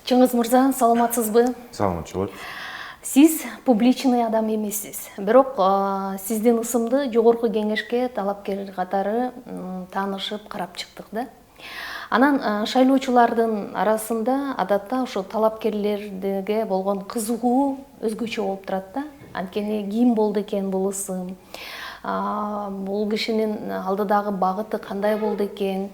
Чыңгыз мырза, саламатсызбы? Саламатчылык. Сиз публичный адам эмессиз. Бирок сиздин ысымды жогорку кеңешке талапкер катары таанышып карап чыктык да. Анан шайлоочулардын арасында адатта ошо талапкерлерге болгон кызыгуу өзгөчө болуп турат да. Анткени ким болду экен бул ысым? Бул кишинин алдыдагы багыты кандай болду экен?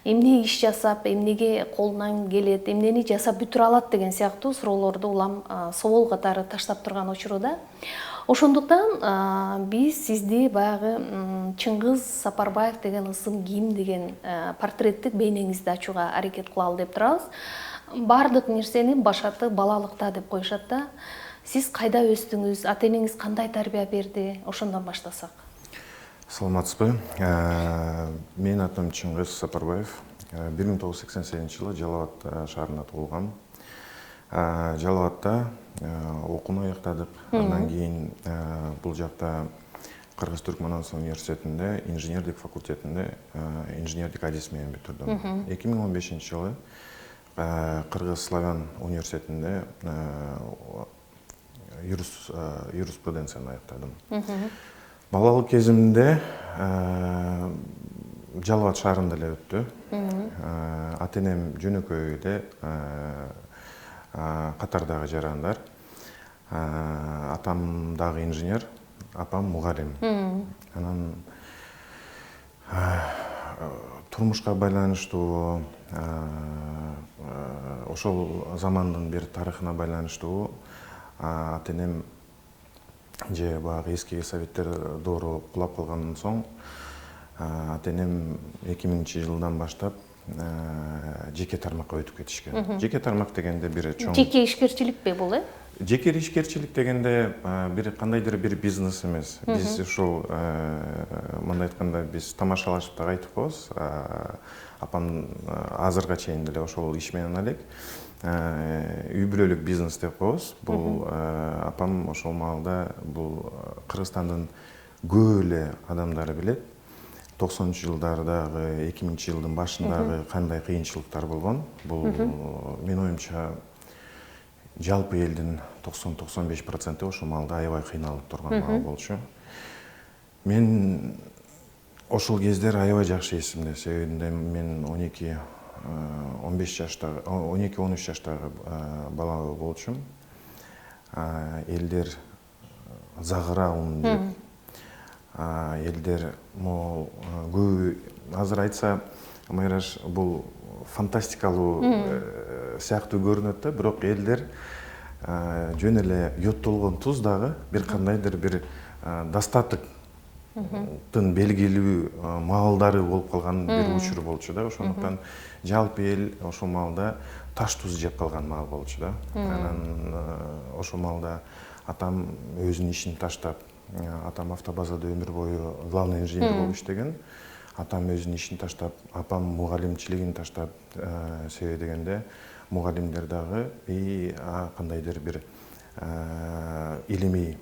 Эмне иш жасап, эмнеге колунан келет, эмнени жасап бүтүрө алат деген сыяктуу суроолорду улам собол катары таштап турган учурда. Ошондуктан биз сизди баягы Чыңгыз Сапарбаев деген ысым ким деген портреттик бейнеңизди ачууга аракет кылалы деп турабыз. Бардык нерсени башаты балалыкта деп коюшат да. Сиз кайда өстүңүз, ата-энеңиз кандай тарбия берди? Ошондон баштасак. Саламатсызбы. Менин атым Чыңгыз Сапарбаев. 1988 жылы Жалал Абад шаарында туулгам. Жалал Абадта окууну аяктадык. Андан кийин бул жакта Кыргыз-Түркмөнстан университетинде инженердик факультетинде инженердик адис менен бүтүрдүм. 2015 жылы Кыргыз-Славян университетинде юриспруденцияны аяктадым. Балалык кезимде Жалал Абад шаарында эле өттү. Ата-энем жөнөкөй эле катардагы жарандар. Атам дагы инженер, апам мугалим. Анан турмушка байланыштуу ошол замандын бир тарыхына байланыштуу ата-энем же баягы эски советтер доору кулап калгандан соң ата-энем 2000 жылдан баштап жеке тармакка өтүп кетишкен. Жеке тармак дегенде бир чоң Жеке ишкерчиликпи бул, э? Жеке ишкерчилик дегенде бир кандайдыр бир бизнес эмес. Биз ушул мындай айтканда биз тамашалашып да айтып коебуз. Апам азырга чейин деле ошол иш менен алек. Үй бүлөлүк бизнес деп коебуз. Бул апам ошол маалда бул Кыргызстандын көп эле адамдары билет. 90 жылдардагы 2000 жылдын башындагы кандай кыйынчылыктар болгон. Бул менин оюмча жалпы элдин 90-95% ошол маалда аябай кыйналып турган маал болчу. Мен ошол кездер аябай жакшы эсимде. Себебинде мен 12-15 жаштагы 12-13 жаштагы бала болчумун. Элдер загыраун деп, элдер могу көп азыр айтса майраш бул фантастикалуу сыяктуу көрүнөт да, бирок элдер жөн эле йоттолгон туз дагы бир кандайдыр бир достатоктун белгилүү маалдары болуп калган бир учур болчу да. Ошондуктан жалпы эл ошол маалда таш туз жеп калган маал болчу да. Анан ошол маалда атам өзүнүн ишин таштап, атам автобазада өмүр бою главный инженер болуп иштеген. Атам өзүнүн ишин таштап, апам мугалимчилигин таштап, себеби дегенде мугалимдер дагы кандайдыр бир илимий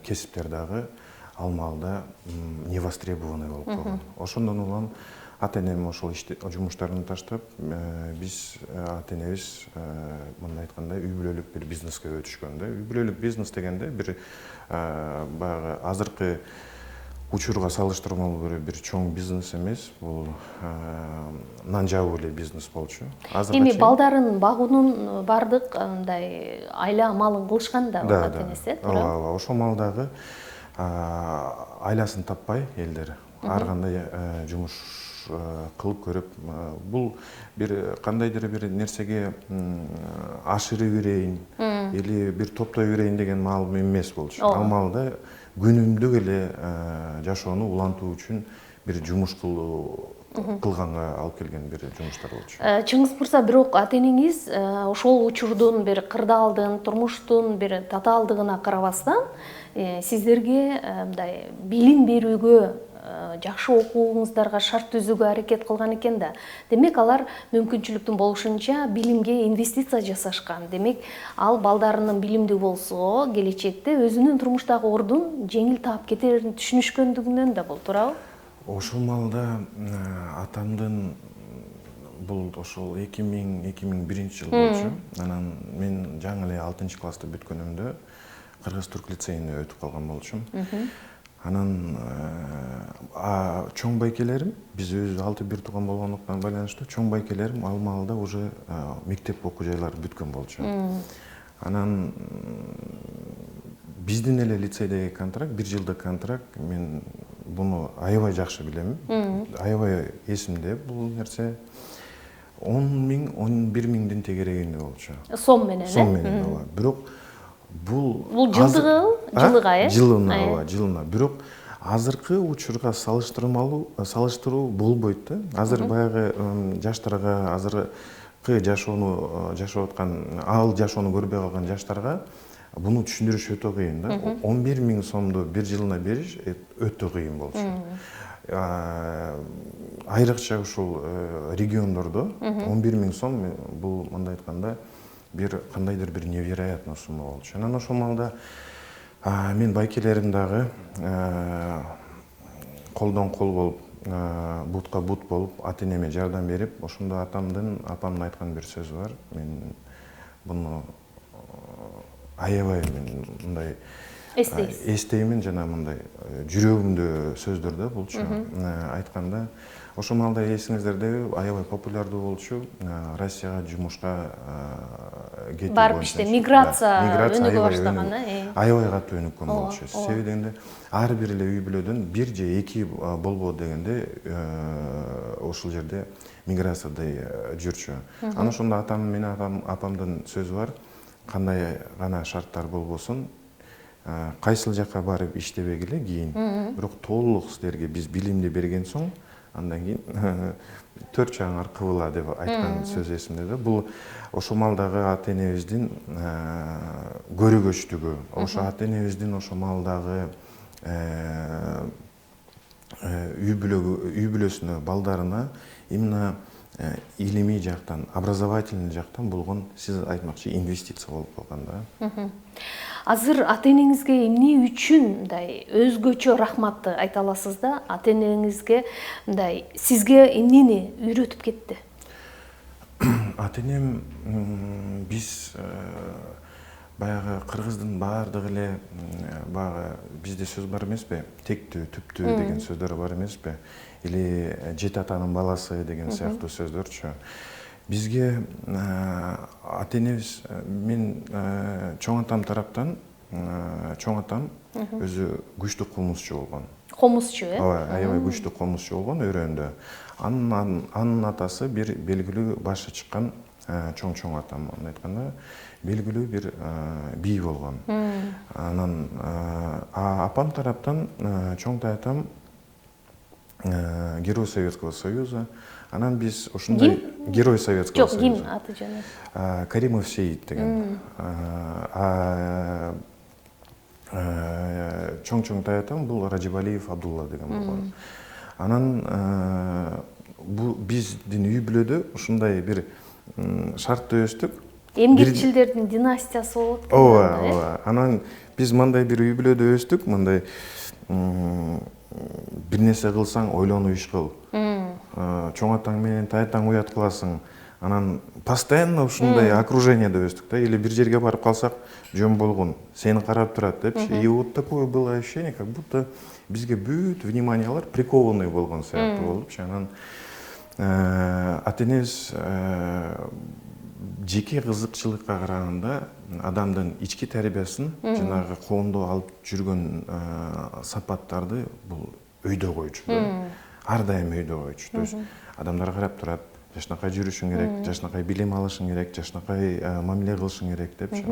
кесиптер дагы ал маалда не востребованный болуп калган. Ошондон улам ата-энем ошол жумуштарын таштап, биз ата-энебиз мындай айтканда үй бүлөлүк бир бизнеске өтүшкөн да. Үй бүлөлүк бизнес дегенде бир баягы азыркы учурга салыштырмалуу бир чоң бизнес эмес, бул нан жабуу эле бизнес болчу. Эми балдарын багуунун бардык мындай айла малын кылышкан да ата-энеси, туура? Ооба, ошол маалдагы айласын таппай элдер ар кандай жумуш кылып көрүп, бул бир кандайдыр бир нерсеге ашырып берейин или бир топтой берейин деген маал эмес болчу. Ал маалда күнүмдүк эле жашоону улантуу үчүн бир жумуш кылуу кылганга алып келген бир жумуштар болчу. Чыңгыз мырза, бирок ата энеңиз ошол учурдун бир кырдаалдын, турмуштун бир татаалдыгына карабастан сиздерге мындай билим берүүгө, жакшы окууңуздарга шарт түзүүгө аракет кылган экен да. Демек алар мүмкүнчүлүктүн болушунча билимге инвестиция жасашкан. Демек ал балдарынын билимдүү болсо, келечекте өзүнүн турмуштагы ордун жеңил таап кетерин түшүнүшкөндүгүнөн да бул туурабы? Ошол маалда атамдын бул ошол 2001 жыл болчу. Анан мен жаңы эле 6-класста бүткөнүмдө Кыргыз Түрк лицейине өтүп калган болчумун. Анан чоң байкелерим, биз өзү 6-1 тууган болгондуктан байланыштуу, чоң байкелерим ал маалда уже мектеп окуу жайлары бүткөн болчу. Анан биздин эле лицейдеги контракт, 1 жылдык контракт, мен буну аябай жакшы билем. Аябай эсимде бул нерсе. 10 миң, 11 миңдин тегерегинде болчу. Сом менен, Сом менен, ооба. Бирок бул жылыга, жылына. Бирок азыркы учурга салыштыруу болбойт да. Азыр баягы жаштарга, азыркы жашоону жашап аткан, ал жашоону көрбөй калган жаштарга буну түшүндүрүш өтө кыйын да. 11 миң сомду 1 жылына бериш өтө кыйын болчу. Айрыкча ушул региондордо 11 миң сом бул мындай айтканда бир кандайдыр бир невероятный сумма болчу. Анан ошол маалда мен байкелерим дагы колдон кол болуп, бутка бут болуп, ата энеме жардам берип, ошондо апамдын айткан бир сөзү бар. Мен буну аябай мындай эстеймин, жана мындай жүрөгүмдө сөздөр да булчу. Айтканда, ошол маалда эсиңиздерде аябай популярдуу болчу, Россияга жумушка кетүү боюнча. Барып иште миграция өнүгө баштаган, аябай катуу өнүккөн болчу. Себеби дегенде ар бир эле үй бүлөдөн 1 же 2 болбоду дегенде ошол жерде миграциядай жүрчү. Анан ошондо атам менен апамдын сөзү бар. Кандай гана шарттар болбосун, кайсыл жакка барып иштебегиле кийин, бирок толук силерге биз билимди берген соң, андан кийин 4 чаңар кыбыла деп айткан сөз эсимде да. Бул ошол маалдагы ата энебиздин көрөгөчтүгү, ошо ата энебиздин ошол маалдагы үй бүлөсүнө, балдарына именно илимий жактан, образовательный жактан болгон, сиз айтмакчы, инвестиция болуп калган да. Азыр ата энеңизге эмне үчүн мындай өзгөчө рахматты айта аласыз да? Ата энеңизге мындай сизге эмнени үйрөтүп кетти? Ата энем биз баягы кыргыздын баардык эле баягы бизде сөз бар эмеспи? Тектүү, түптүү деген сөздөр бар эмеспи? Или жети атанын баласы деген сыяктуу сөздөрчү. Бизге ата энебиз, мен чоң атам тараптан, чоң атам өзү күчтүү комузчу болгон. Комузчу, Ооба, аябай күчтүү комузчу болгон өрөөндө. Анын атасы бир белгилүү башы чыккан чоң атам, аны айтканда, белгилүү бир бий болгон. Анан апам тараптан чоң тайтам Герой Советского Союза. Анан биз ошондой Герой Советского Союза. Жок, ким аты жана? Каримов Сейит деген. Чоң тайтам бул Ражибалиев Абдулла деген болгон. Анан биздин үй бүлөдө ушундай бир шартты өстүк. Эмгекчилдердин династиясы болот. Ооба. Анан биз мындай бир үй бүлөдө өстүк, мындай бир нерсе кылсаң ойлонуп иш кыл. Чоң атаң менен тайтаң уят кыласың. Анан постоянно ушундай окружениеде өстүк да. Или бир жерге барып калсак, жөн болгон, сени карап турат депчи. И вот такое было ощущение, как будто бизге бүт вниманиялар прикованный болгон сыяктуу болупчу. Анан ата энебиз жеке кызыкчылыкка караганда адамдын ички тарбиясын, жанагы коомдо алып жүргөн сапаттарды бул өйдө койчу. Ар дайым өйдө койчу. То есть адамдар карап турат, жашнакай жүрүшүң керек, жашнакай билим алышың керек, жашнакай мамиле кылышың керек депчи.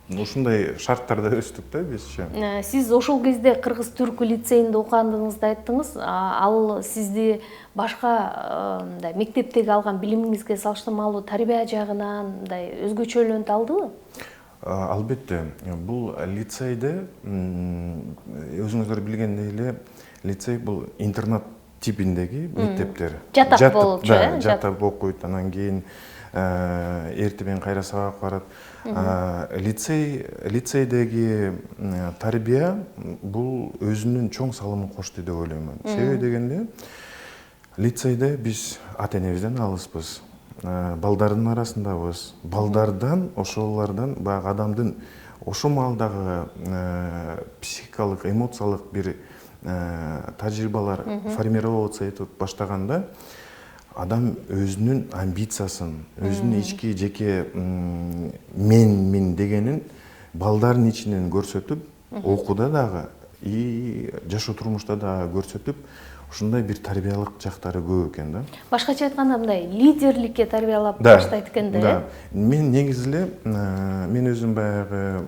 ушундай шарттарда өстүк да бизчи. Сиз ошол кезде кыргыз түрк лицейинде окугандыгыңызды айттыңыз. Ал сизди башка мындай мектептеги алган билимиңизге салыштырмалуу тарбия жагынан мындай өзгөчөлөнүп алдыбы? Албетте, бул лицейде өзүңүздөр билгендей эле лицей бул интернат типиндеги мектептер. Жатак болчу, э? Жатап окуйт, анан кийин эртең кайра сабак барат. Лицейдеги тарбия бул өзүнүн чоң салымын кошту деп ойлоймун. Себеби дегенде лицейде биз ата энебизден алыспыз. Балдардын арасындабыз. Балдардан, ошолордон баягы адамдын ошол маалдагы психикалык, эмоциялык бир тажрыйбалар формироваться этип баштаганда адам өзүнүн амбициясын, өзүнүн ички жеке мен дегенин балдардын ичинен көрсөтүп, окууда дагы и жашоо турмушта дагы көрсөтүп, ушундай бир тарбиялык жактары көп экен да. Башкача айтканда мындай лидерликке тарбиялап баштайт экен да. Да. Мен негизи эле мен өзүм баягы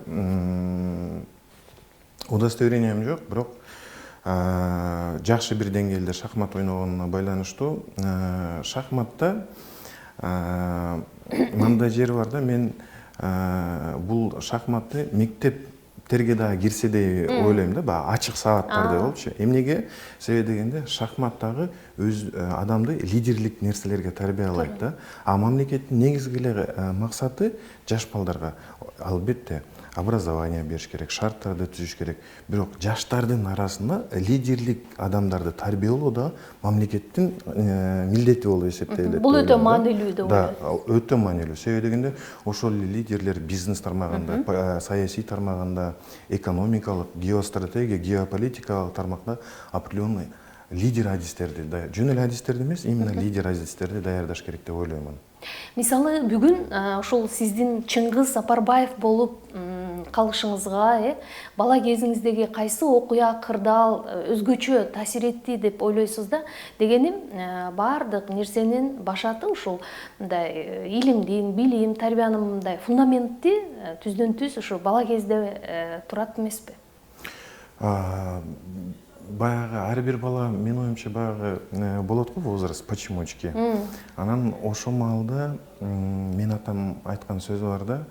удостоверением жок, бирок жакшы бир деңгээлде шахмат ойногонуна байланыштуу шахматта мындай жери бар да, мен бул шахматты мектептерге дагы кирсе деп ойлойм да, баягы ачык сааттарда болчу. Эмнеге? Себеби дегенде шахматтагы өз адамды лидерлик нерселерге тарбиялайт да. А мамлекеттин негизги эле максаты жаш балдарга албетте образование бериш керек, шарттарды түзүш керек. Бирок жаштардын арасында лидерлик адамдарды тарбиялоо да мамлекеттин милдети болуп эсептелет. Бул өтө маанилүү деп ойлойм. Да, өтө маанилүү. Себеби дегенде ошол лидерлер бизнес тармагында, саясий тармагында, экономикалык, геостратегия, геополитикалык тармакта определенный лидер адистерди, жөн эле адистерди эмес, именно лидер адистерди даярдаш керек деп ойлоймун. Мисалы бүгүн ошол сиздин Чыңгыз Сапарбаев болуп калышыңызга бала кезиңиздеги кайсы окуя, кырдаал өзгөчө таасир этти деп ойлойсуз да? Дегеним, баардык нерсенин башаты ушул мындай илимдин, билим, тарбиянын мындай фундаментти түздөн түз ушу бала кезде турат эмеспи? Баягы ар бир бала, мен оюмча, баягы болот го возраст почемучки. Анан ошол маалда мен атам айткан сөзү бар да,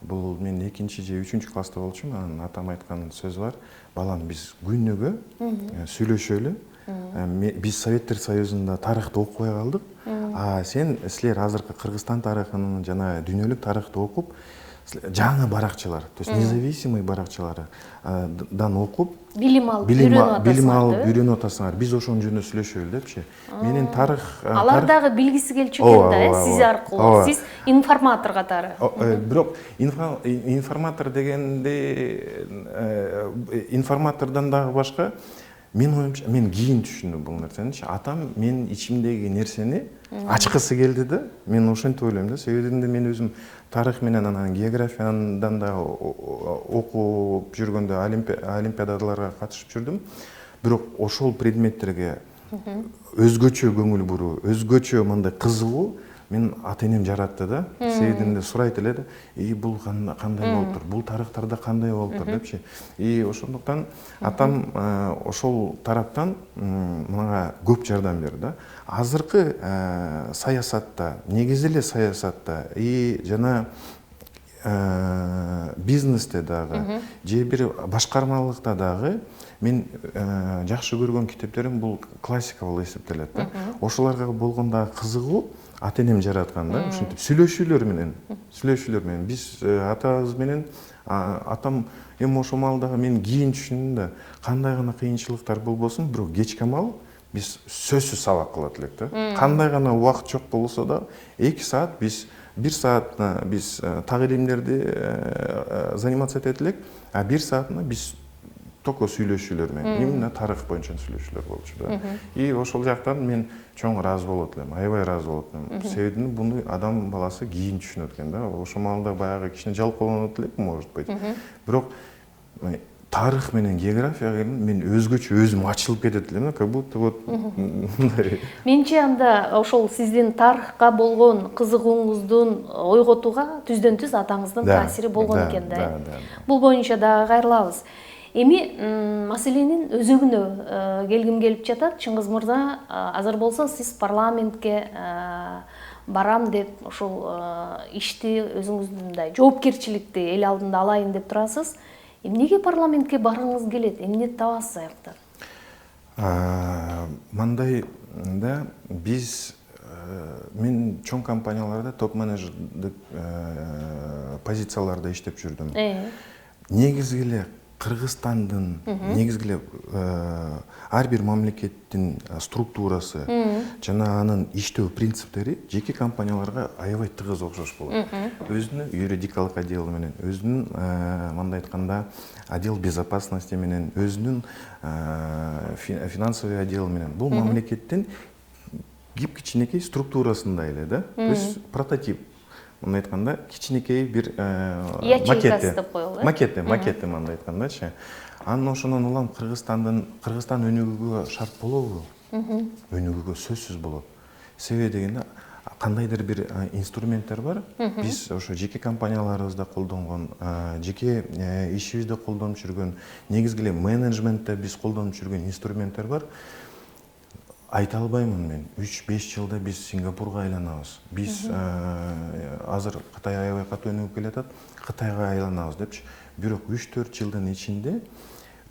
бул мен 2-чи же 3-чү класста болчумун, анан атам айткан сөзү бар: балам, биз күнүгө сүйлөшөлү. Биз Советтер Союзунда тарыхты окубай калдык, а силер азыркы Кыргызстан тарыхын жана дүйнөлүк тарыхты окуп, жаңы баракчалар, то есть независимый баракчалардан окуп, билим алып үйрөнүп атасыңар. Биз ошонун жөнүндө сүйлөшөлү депчи. Менин тарых алар дагы билгиси келчү экен да, сиз аркылуу. Сиз информатор катары. Бирок информатор дегенде информатордон дагы башка, мен оюмча, мен кийин түшүндүм бул нерсени. Атам мен ичимдеги нерсени ачкысы келди да. Мен ошентип ойлойм да. Себеби мен өзүм тарых менен анан географиядан да окуп жүргөндө олимпиадаларга катышып жүрдүм. Бирок ошол предметтерге өзгөчө көңүл буруу, өзгөчө мындай кызыгуу мен ата энем жаратты да. Себебинде сурайт эле да, бул кандай болуп тур, бул тарыхтарда кандай болуп тур депчи. Ошондуктан атам ошол тараптан мага көп жардам берди да. Азыркы саясатта, негизи эле саясатта жана бизнесте дагы, же бир башкармалыкта дагы мен жакшы көргөн китептерим бул классика болуп эсептелет да. Ошолорго болгон дагы кызыгуу ата энем жараткан да. Ушинтип сүйлөшүүлөр менен биз атабыз менен атам эми ошол маалдагы мен кийин түшүндүм да, кандай гана кыйынчылыктар болбосун, бирок кечки амал биз сөзсүз сабак кылат элек да. Кандай гана убакыт жок болсо да, 2 саат биз 1 саатына биз так илимдерди заниматься этет элек, а 1 саатына биз только сүйлөшүүлөр менен, именно тарых боюнча сүйлөшүүлөр болчу да. Ошол жактан мен чоң ыраазы болот элем, аябай ыраазы болот элем. Себеби буну адам баласы кийин түшүнөт экен да. Ошол маалда баягы кичине жалкоолонот элек, может быть. Бирок тарых менен географияга мен өзгөчө өзүм ачылып кетет элем, как будто вот мындай. Менче анда ошол сиздин тарыхка болгон кызыгууңуздун ойготууга түздөн түз атаңыздын таасири болгон экен да. Бул боюнча дагы кайрылабыз. Эми маселенин өзөгүнө келгим келип жатат. Чыңгыз мырза, азыр болсо сиз парламентке барам деп ушул ишти өзүңүздүн мындай жоопкерчиликти эл алдында алайын деп турасыз. Эмнеге парламентке баргыңыз келет? Эмне табасыз аяктан? Мындай да биз мен чоң компанияларда топ-менеджердик позицияларда иштеп жүрдүм. Негизги эле Кыргызстандын негизги эле ар бир мамлекеттин структурасы жана анын иштөө принциптери жеке компанияларга аябай тыгыз окшош болот. Өзүнүн юридикалык отделы менен, өзүнүн мындай айтканда отдел безопасности менен, өзүнүн финансовый отделы менен. Бул мамлекеттин кичинекей структурасында эле да. То есть прототип. Мындай айтканда кичинекей бир макети мындай айткандачы. Анын ошонун улам Кыргызстан өнүгүүгө шарт болобу? Өнүгүүгө сөзсүз болот. Себеби дегенде кандайдыр бир инструменттер бар. Биз ошо жеке компанияларыбызда колдонгон, жеке ишибизде колдонуп жүргөн, негизги эле менеджментте биз колдонуп жүргөн инструменттер бар. Айта албаймын мен. 3-5 жылда биз Сингапурга айланабыз. Биз азыр Кытай аябай катуу өнүгүп келатат, Кытайга айланабыз депчи. Бирок 3-4 жылдын ичинде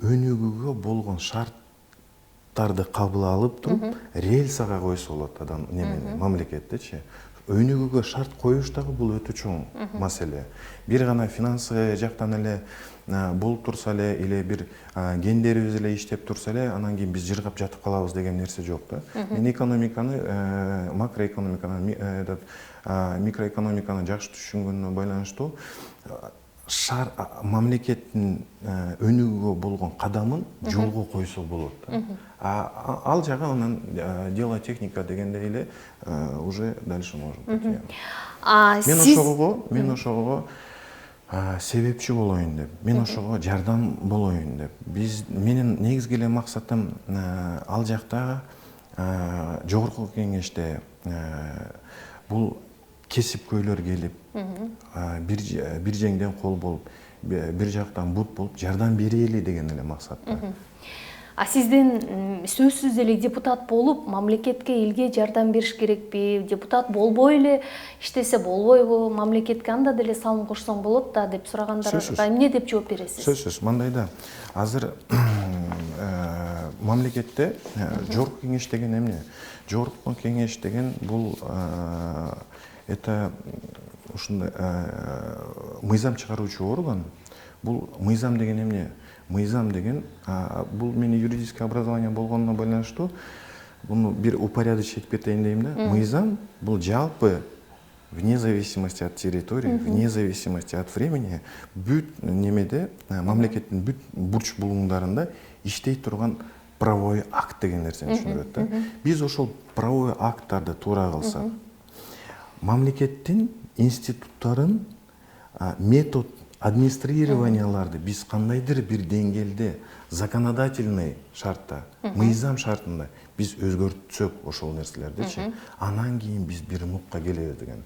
өнүгүүгө болгон шарттарды кабыл алып туруп, рельсага койсо болот адам немени, мамлекеттечи. Өнүгүүгө шарт коюш дагы бул өтө чоң маселе. Бир гана финансы жактан эле болуп турса эле, или бир гендерибиз эле иштеп турса эле, анан кийин биз жыргап жатып калабыз деген нерсе жок да. Мен экономиканы, макроэкономиканы, микроэкономиканы жакшы түшүнгөнүнө байланыштуу мамлекеттин өнүгүүгө болгон кадамын жолго койсо болот да. Ал жагы анан дело техника дегендей эле уже дальше может быть. Мен ошого себепчи болоюн деп, мен ошого жардам болоюн деп. Менин негизги эле максатым ал жакта жогорку кеңеште бул кесипкөйлөр келип, бир жеңден кол болуп, бир жактан бут болуп жардам берели деген эле максатта. Сиздин сөзсүз эле депутат болуп, мамлекетке, элге жардам бериш керекпи? Депутат болбой эле иштесе болбойбу? Мамлекетке анда деле салым кошсоң болот да деп сурагандарга эмне деп жооп бересиз? Сөзсүз, мындай да. Азыр мамлекетте жогорку кеңеш деген эмне? Жогорку кеңеш деген бул это ушундай мыйзам чыгаруучу орган. Бул мыйзам деген эмне? Мыйзам деген бул менин юридическое образование болгонуна байланыштуу буну бир упорядочить кетейин дейм да. Мыйзам бул жалпы вне зависимости от территории, вне зависимости от времени бүт немеде мамлекеттин бүт бурч булуңдарында иштей турган правовой акт деген нерсени түшүндүрөт да. Биз ошол правовой акттарды туура кылсак, мамлекеттин институттарын, метод администрированияларды биз кандайдыр бир деңгээлде законодательный шартта, мыйзам шартында биз өзгөртсөк ошол нерселердичи, анан кийин биз бир нукка келебиз деген.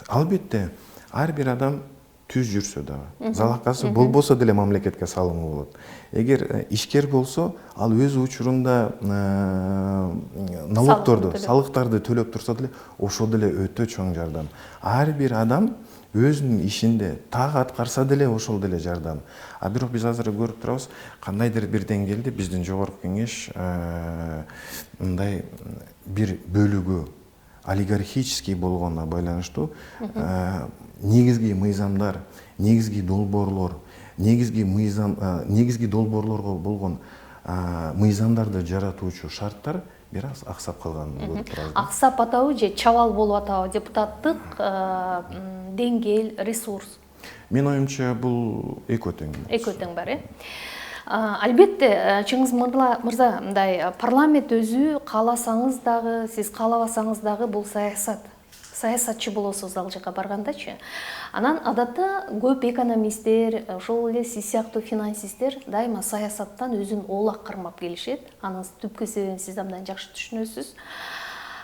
Албетте, ар бир адам түз жүрсө дагы, залакасы болбосо деле мамлекетке салымы болот. Эгер ишкер болсо, ал өз учурунда налогторду, салыктарды төлөп турса деле, ошол деле өтө чоң жардам. Ар бир адам өзүнүн ишинде так аткарса деле ошол деле жардам. Бирок биз азыр көрүп турабыз, кандайдыр бир деңгээлде биздин жогорку кеңеш мындай бир бөлүгү олигархический болгонуна байланыштуу негизги мыйзамдар, негизги долбоорлор, негизги долбоорлорго болгон мыйзамдарды жаратуучу шарттар бир аз аксап калганын көрүп турабыз. Аксап атабы же чабал болуп атабы депутаттык деңгээл, ресурс? Мен оюмча бул экөө тең. Экөө тең бар, э? Албетте, Чыңгыз мырза, мындай парламент өзү кааласаңыз дагы, сиз каалабасаңыз дагы бул саясат. саясатчы болосуз ал жака баргандачы. Анан адатта көп экономисттер, ошол эле сиз сыяктуу финансисттер дайыма саясаттан өзүн оолак кармап келишет. Анын түпкү себебин сиз абдан жакшы түшүнөсүз.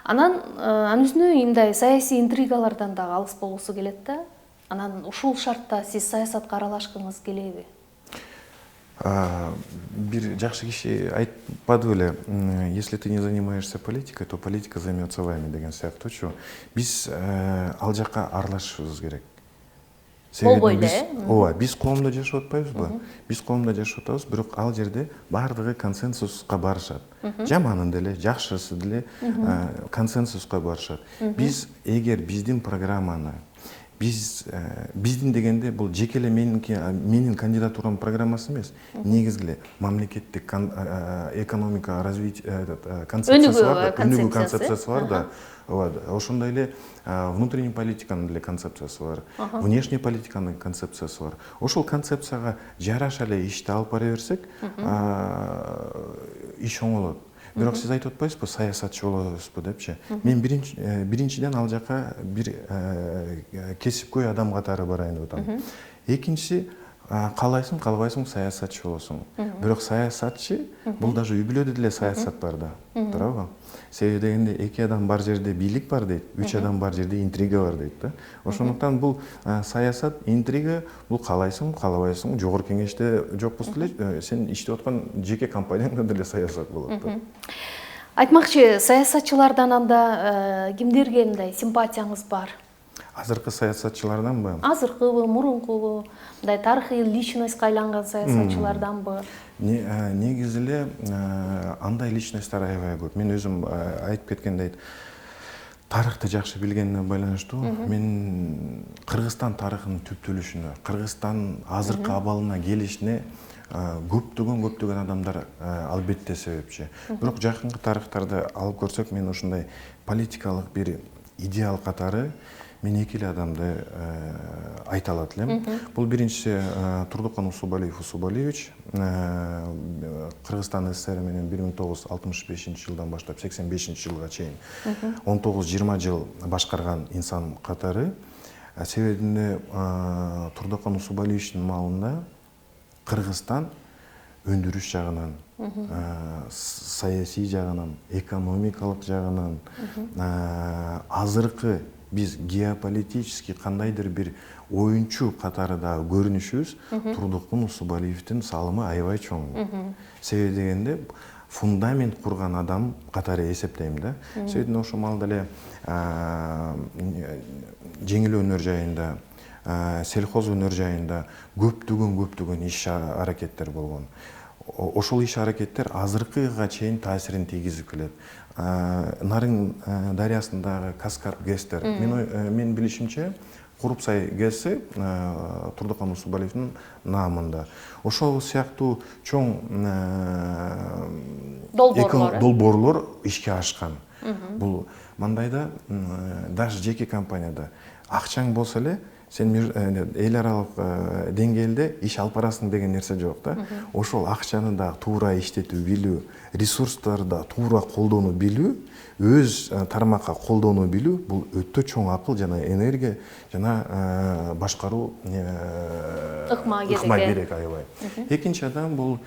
Анан анын мындай саясий интригалардан дагы алыс болгусу келет да. Анан ушул шартта сиз саясатка аралашкыңыз келеби? Бир жакшы киши айтпады беле, если ты не занимаешься политикой, то политика займется вами деген сыяктуучу. Биз ал жакка аралашышыбыз керек. Болбойду, ооба, биз коомдо жашап атпайбызбы? Биз коомдо жашап атабыз, бирок ал жерде баардыгы консенсуска барышат. Жаманы деле, жакшысы деле консенсуска барышат. Биз эгер биздин программаны биздин дегенде бул жеке эле менин кандидатурамдын программасы эмес, негизги эле мамлекеттик экономика развитие өнүгүү концепциясы бар да. Ошондой эле внутренний политиканын деле концепциясы бар, внешний политиканын концепциясы бар. Ошол концепцияга жараша эле ишти алып бара берсек, иш оңолот. Бирок сиз айтып атпайсызбы, саясатчы болосузбу депчи. Мен биринчиден ал жака бир кесипкөй адам катары барайын деп атам. Экинчиси, каалайсың, каалабайсың, саясатчы болосуң. Бирок саясатчы бул даже үй бүлөдө деле саясат бар да. Туурабы? Себеби дегенде 2 адам бар жерде бийлик бар дейт, 3 адам бар жерде интрига бар дейт да. Ошондуктан бул саясат, интрига, бул каалайсың, каалабайсың, жогорку кеңеште жокпуз деле, сен иштеп аткан жеке компанияңда деле саясат болот да. Айтмакчы, саясатчылардан анда кимдерге мындай симпатияңыз бар? Азыркы саясатчыларданбы? Азыркыбы, мурункубу, мындай тарыхый личностька айланган саясатчыларданбы? Негизи эле андай личностьтар аябай көп. Мен өзүм айтып кеткендей, тарыхты жакшы билгенине байланыштуу, мен Кыргызстан тарыхынын түптөлүшүнө, Кыргызстан азыркы абалына келишине көптөгөн адамдар албетте себепчи. Бирок жакынкы тарыхтарды алып көрсөк, мен ушундай политикалык бир идеал катары мен 2 эле адамды айта алат элем. Бул биринчиси Турдукан Усубалиевич, Кыргызстан СССР менен 1965-жылдан баштап 85-жылга чейин 19-20 жыл башкарган инсан катары. Себебинде Турдукан Усубалиевичтин маалында Кыргызстан өндүрүш жагынан, саясий жагынан, экономикалык жагынан, азыркы биз геополитический кандайдыр бир оюнчу катары дагы көрүнүшүбүз Турдукан Усубалиевдин салымы аябай чоң. Себеби дегенде фундамент курган адам катары эсептейм да. Себеби ошол маалда эле жеңил өнөр жайында, сельхоз өнөр жайында көптөгөн иш аракеттер болгон. Ошол иш аракеттер азыркыга чейин таасирин тийгизип келет. Нарын дарыясындагы Каскар ГЭСтер, мен билишимче, Курупсай ГЭСи Турдукан Усубалиевдин наамында. Ошол сыяктуу чоң долбоорлор ишке ашкан. Бул мандайда даже жеке компанияда акчаң болсо эле, сен эл аралык деңгээлде иш алып барасың деген нерсе жок да. Ошол акчаны да туура иштетүү билүү, ресурстарды да туура колдонуу билүү, өз тармакка колдонуу билүү, бул өтө чоң акыл жана энергия жана башкаруу ыкма керек аябай. Экинчи адам бул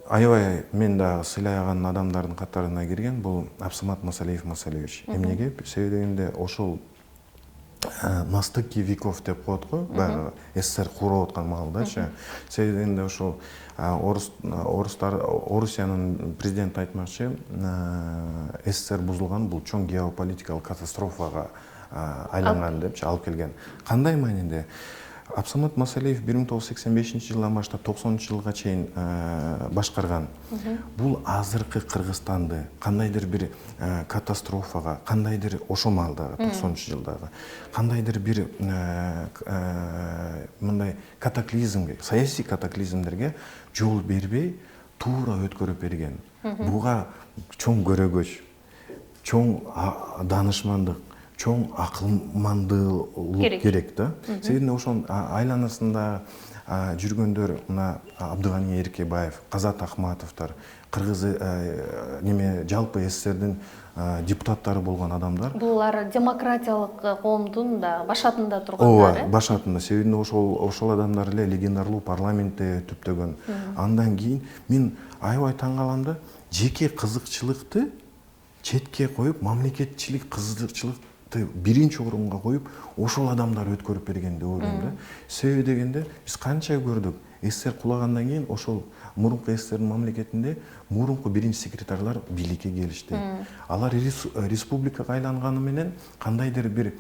аябай мен дагы сыйлайган адамдардын катарына кирген, бул Абсамат Масалиевич. Эмнеге? Себеби дегенде ошол на стыке веков деп коет го, баягы СССР куруп аткан маалдачы. Себеби дегенде ошол Орусиянын президенти айтмакчы, СССР бузулган, бул чоң геополитикалык катастрофага айланган депчи, алып келген. Кандай мааниде? Абсамат Масалиев 1985-жылдан баштап 90-жылга чейин башкарган. Бул азыркы Кыргызстанды кандайдыр бир катастрофага, кандайдыр ошол маалдагы 90-жылдагы кандайдыр бир мындай катаклизмге, саясий катаклизмдерге жол бербей туура өткөрүп берген. Буга чоң көрөгөч, чоң данышмандык, чоң акылмандуулук керек да. Себеби ошол айланасында жүргөндөр, мына Абдыганы Эркебаев, Казат Ахматовдор, кыргыз жалпы СССРдин депутаттары болгон адамдар. Булар демократиялык коомдун да башатында Ооба, тургандар. башатында. Себеби ошол адамдар эле легендарлуу парламентте түптөгөн. Андан кийин мен аябай таң калам да, жеке кызыкчылыкты четке коюп, мамлекетчилик кызыкчылыкты биринчи орунга коюп, ошол адамдар өткөрүп берген деп ойлойм да. Себеби дегенде биз канча көрдүк. СССР кулагандан кийин ошол мурунку СССРдин мамлекетинде мурунку биринчи секретарлар бийликке келишти. Алар республикага айланганы менен кандайдыр бир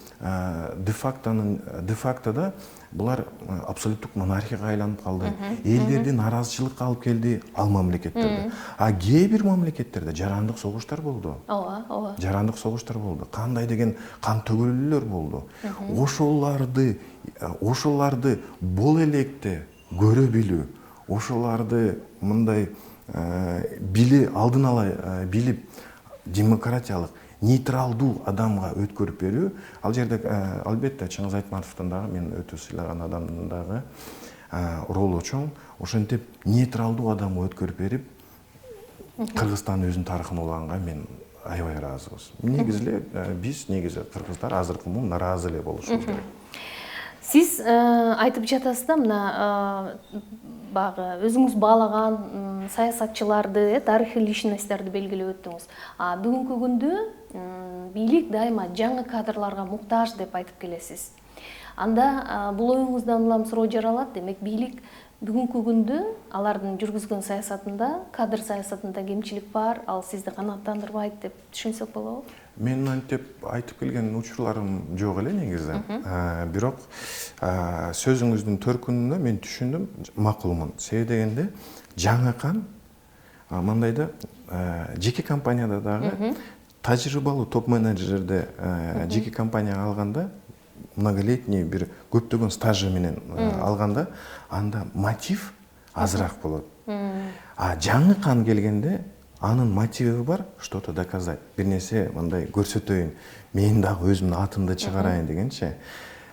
де фактода булар абсолюттук монархияга айланып калды. Элдерди наразычылыкка алып келди ал мамлекеттерде. А кээ бир мамлекеттерде жарандык согуштар болду. Ооба. Жарандык согуштар болду. Кандай деген кан төгүлүүлөр болду. Ошоларды бул электе көрө билүү, ошоларды мындай алдын ала билип, демократиялык, нейтралдуу адамга өткөрүп берүү, ал жерде албетте Чыңгыз Айтматовдун дагы мен өтө сыйлаган адамдын дагы ролу чоң. Ошентип нейтралдуу адамга өткөрүп берип, Кыргызстан өзүнүн тарыхын улаганга мен аябай ыраазыбыз. Негизи эле биз кыргыздар азыркы муун наразы эле болушубуз керек. Сиз айтып жатасыз да, мына багы өзүңүз баалаган саясатчыларды, тарыхый личностьтарды белгилеп өттүңүз. Бүгүнкү күндө бийлик дайыма жаңы кадрларга муктаж деп айтып келесиз. Анда бул оюңуздан улам суроо жаралат. Демек бийлик бүгүнкү күндө алардын жүргүзгөн саясатында, кадр саясатында кемчилик бар, ал сизди канааттандырбайт деп түшүнсөк болобу? Мен антип айтып келген учурларым жок эле негизи. Бирок сөзүңүздүн төркүнүнө мен түшүндүм, макулмун. Себеби дегенде жаңы кан мындай да жеке компанияда дагы тажрыйбалуу топ менеджерди жеке компанияга алганда, многолетний бир көптөгөн стажы менен алганда, анда мотив азыраак болот. А жаңы кан келгенде анын мотиви бар, что-то доказать, бир нерсе мындай көрсөтөйүн, мен дагы өзүмдүн атымды чыгарайын дегенчи.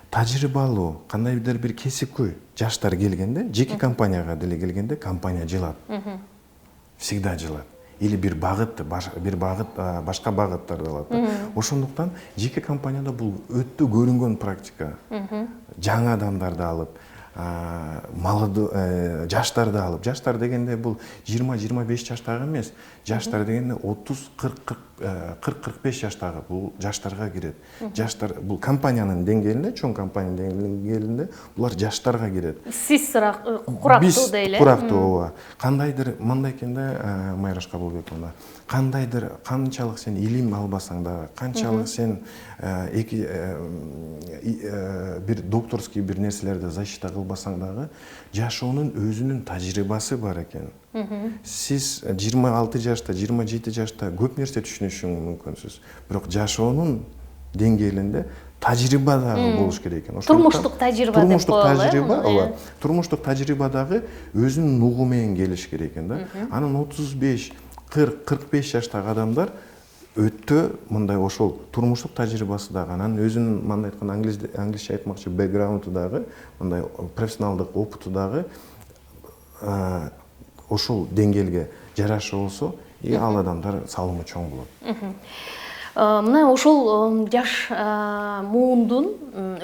Тажрыйбалуу, кандайдыр бир кесипкөй жаштар келгенде, жеке компанияга деле келгенде, компания жылат. Всегда жылат. Или бир багыт, башка багыттарды алат. Ошондуктан жеке компанияда бул өтө көрүнгөн практика. Жаңы адамдарды алып, жаштарды алып. Жаштар дегенде бул 20-25 жаштагы эмес. Жаштар дегенде 30-40-45 жаштагы бул жаштарга кирет. Жаштар бул компаниянын деңгээлинде, чоң компаниянын деңгээлинде булар жаштарга кирет. Сиз курактуу дейле. Курактуу, ооба. Кандайдыр мындай экен да, Майраш Кабылбековна, кандайдыр канчалык сен илим албасаң дагы, канчалык сен бир докторский бир нерселерди защита кылбасаң дагы, жашоонун өзүнүн тажрыйбасы бар экен. Сиз 26 жашта, 27 жашта көп нерсе түшүнүшүңүз мүмкүнсүз. Бирок жашоонун деңгээлинде тажрыйба дагы болуш керек экен. Турмуштук тажрыйба деп коелу. Турмуштук тажрыйба дагы өзүнүн нугу менен келиш керек экен да. Анын 35, 40, 45 жаштагы адамдар өтө мындай ошол турмуштук тажрыйбасы дагы, анан өзүнүн мындай айтканда англисче айтмакчы бэкграунду дагы, мындай профессионалдык опыту дагы ошол деңгээлге жараша болсо, ал адамдар салымы чоң болот. Мына ошол жаш муундун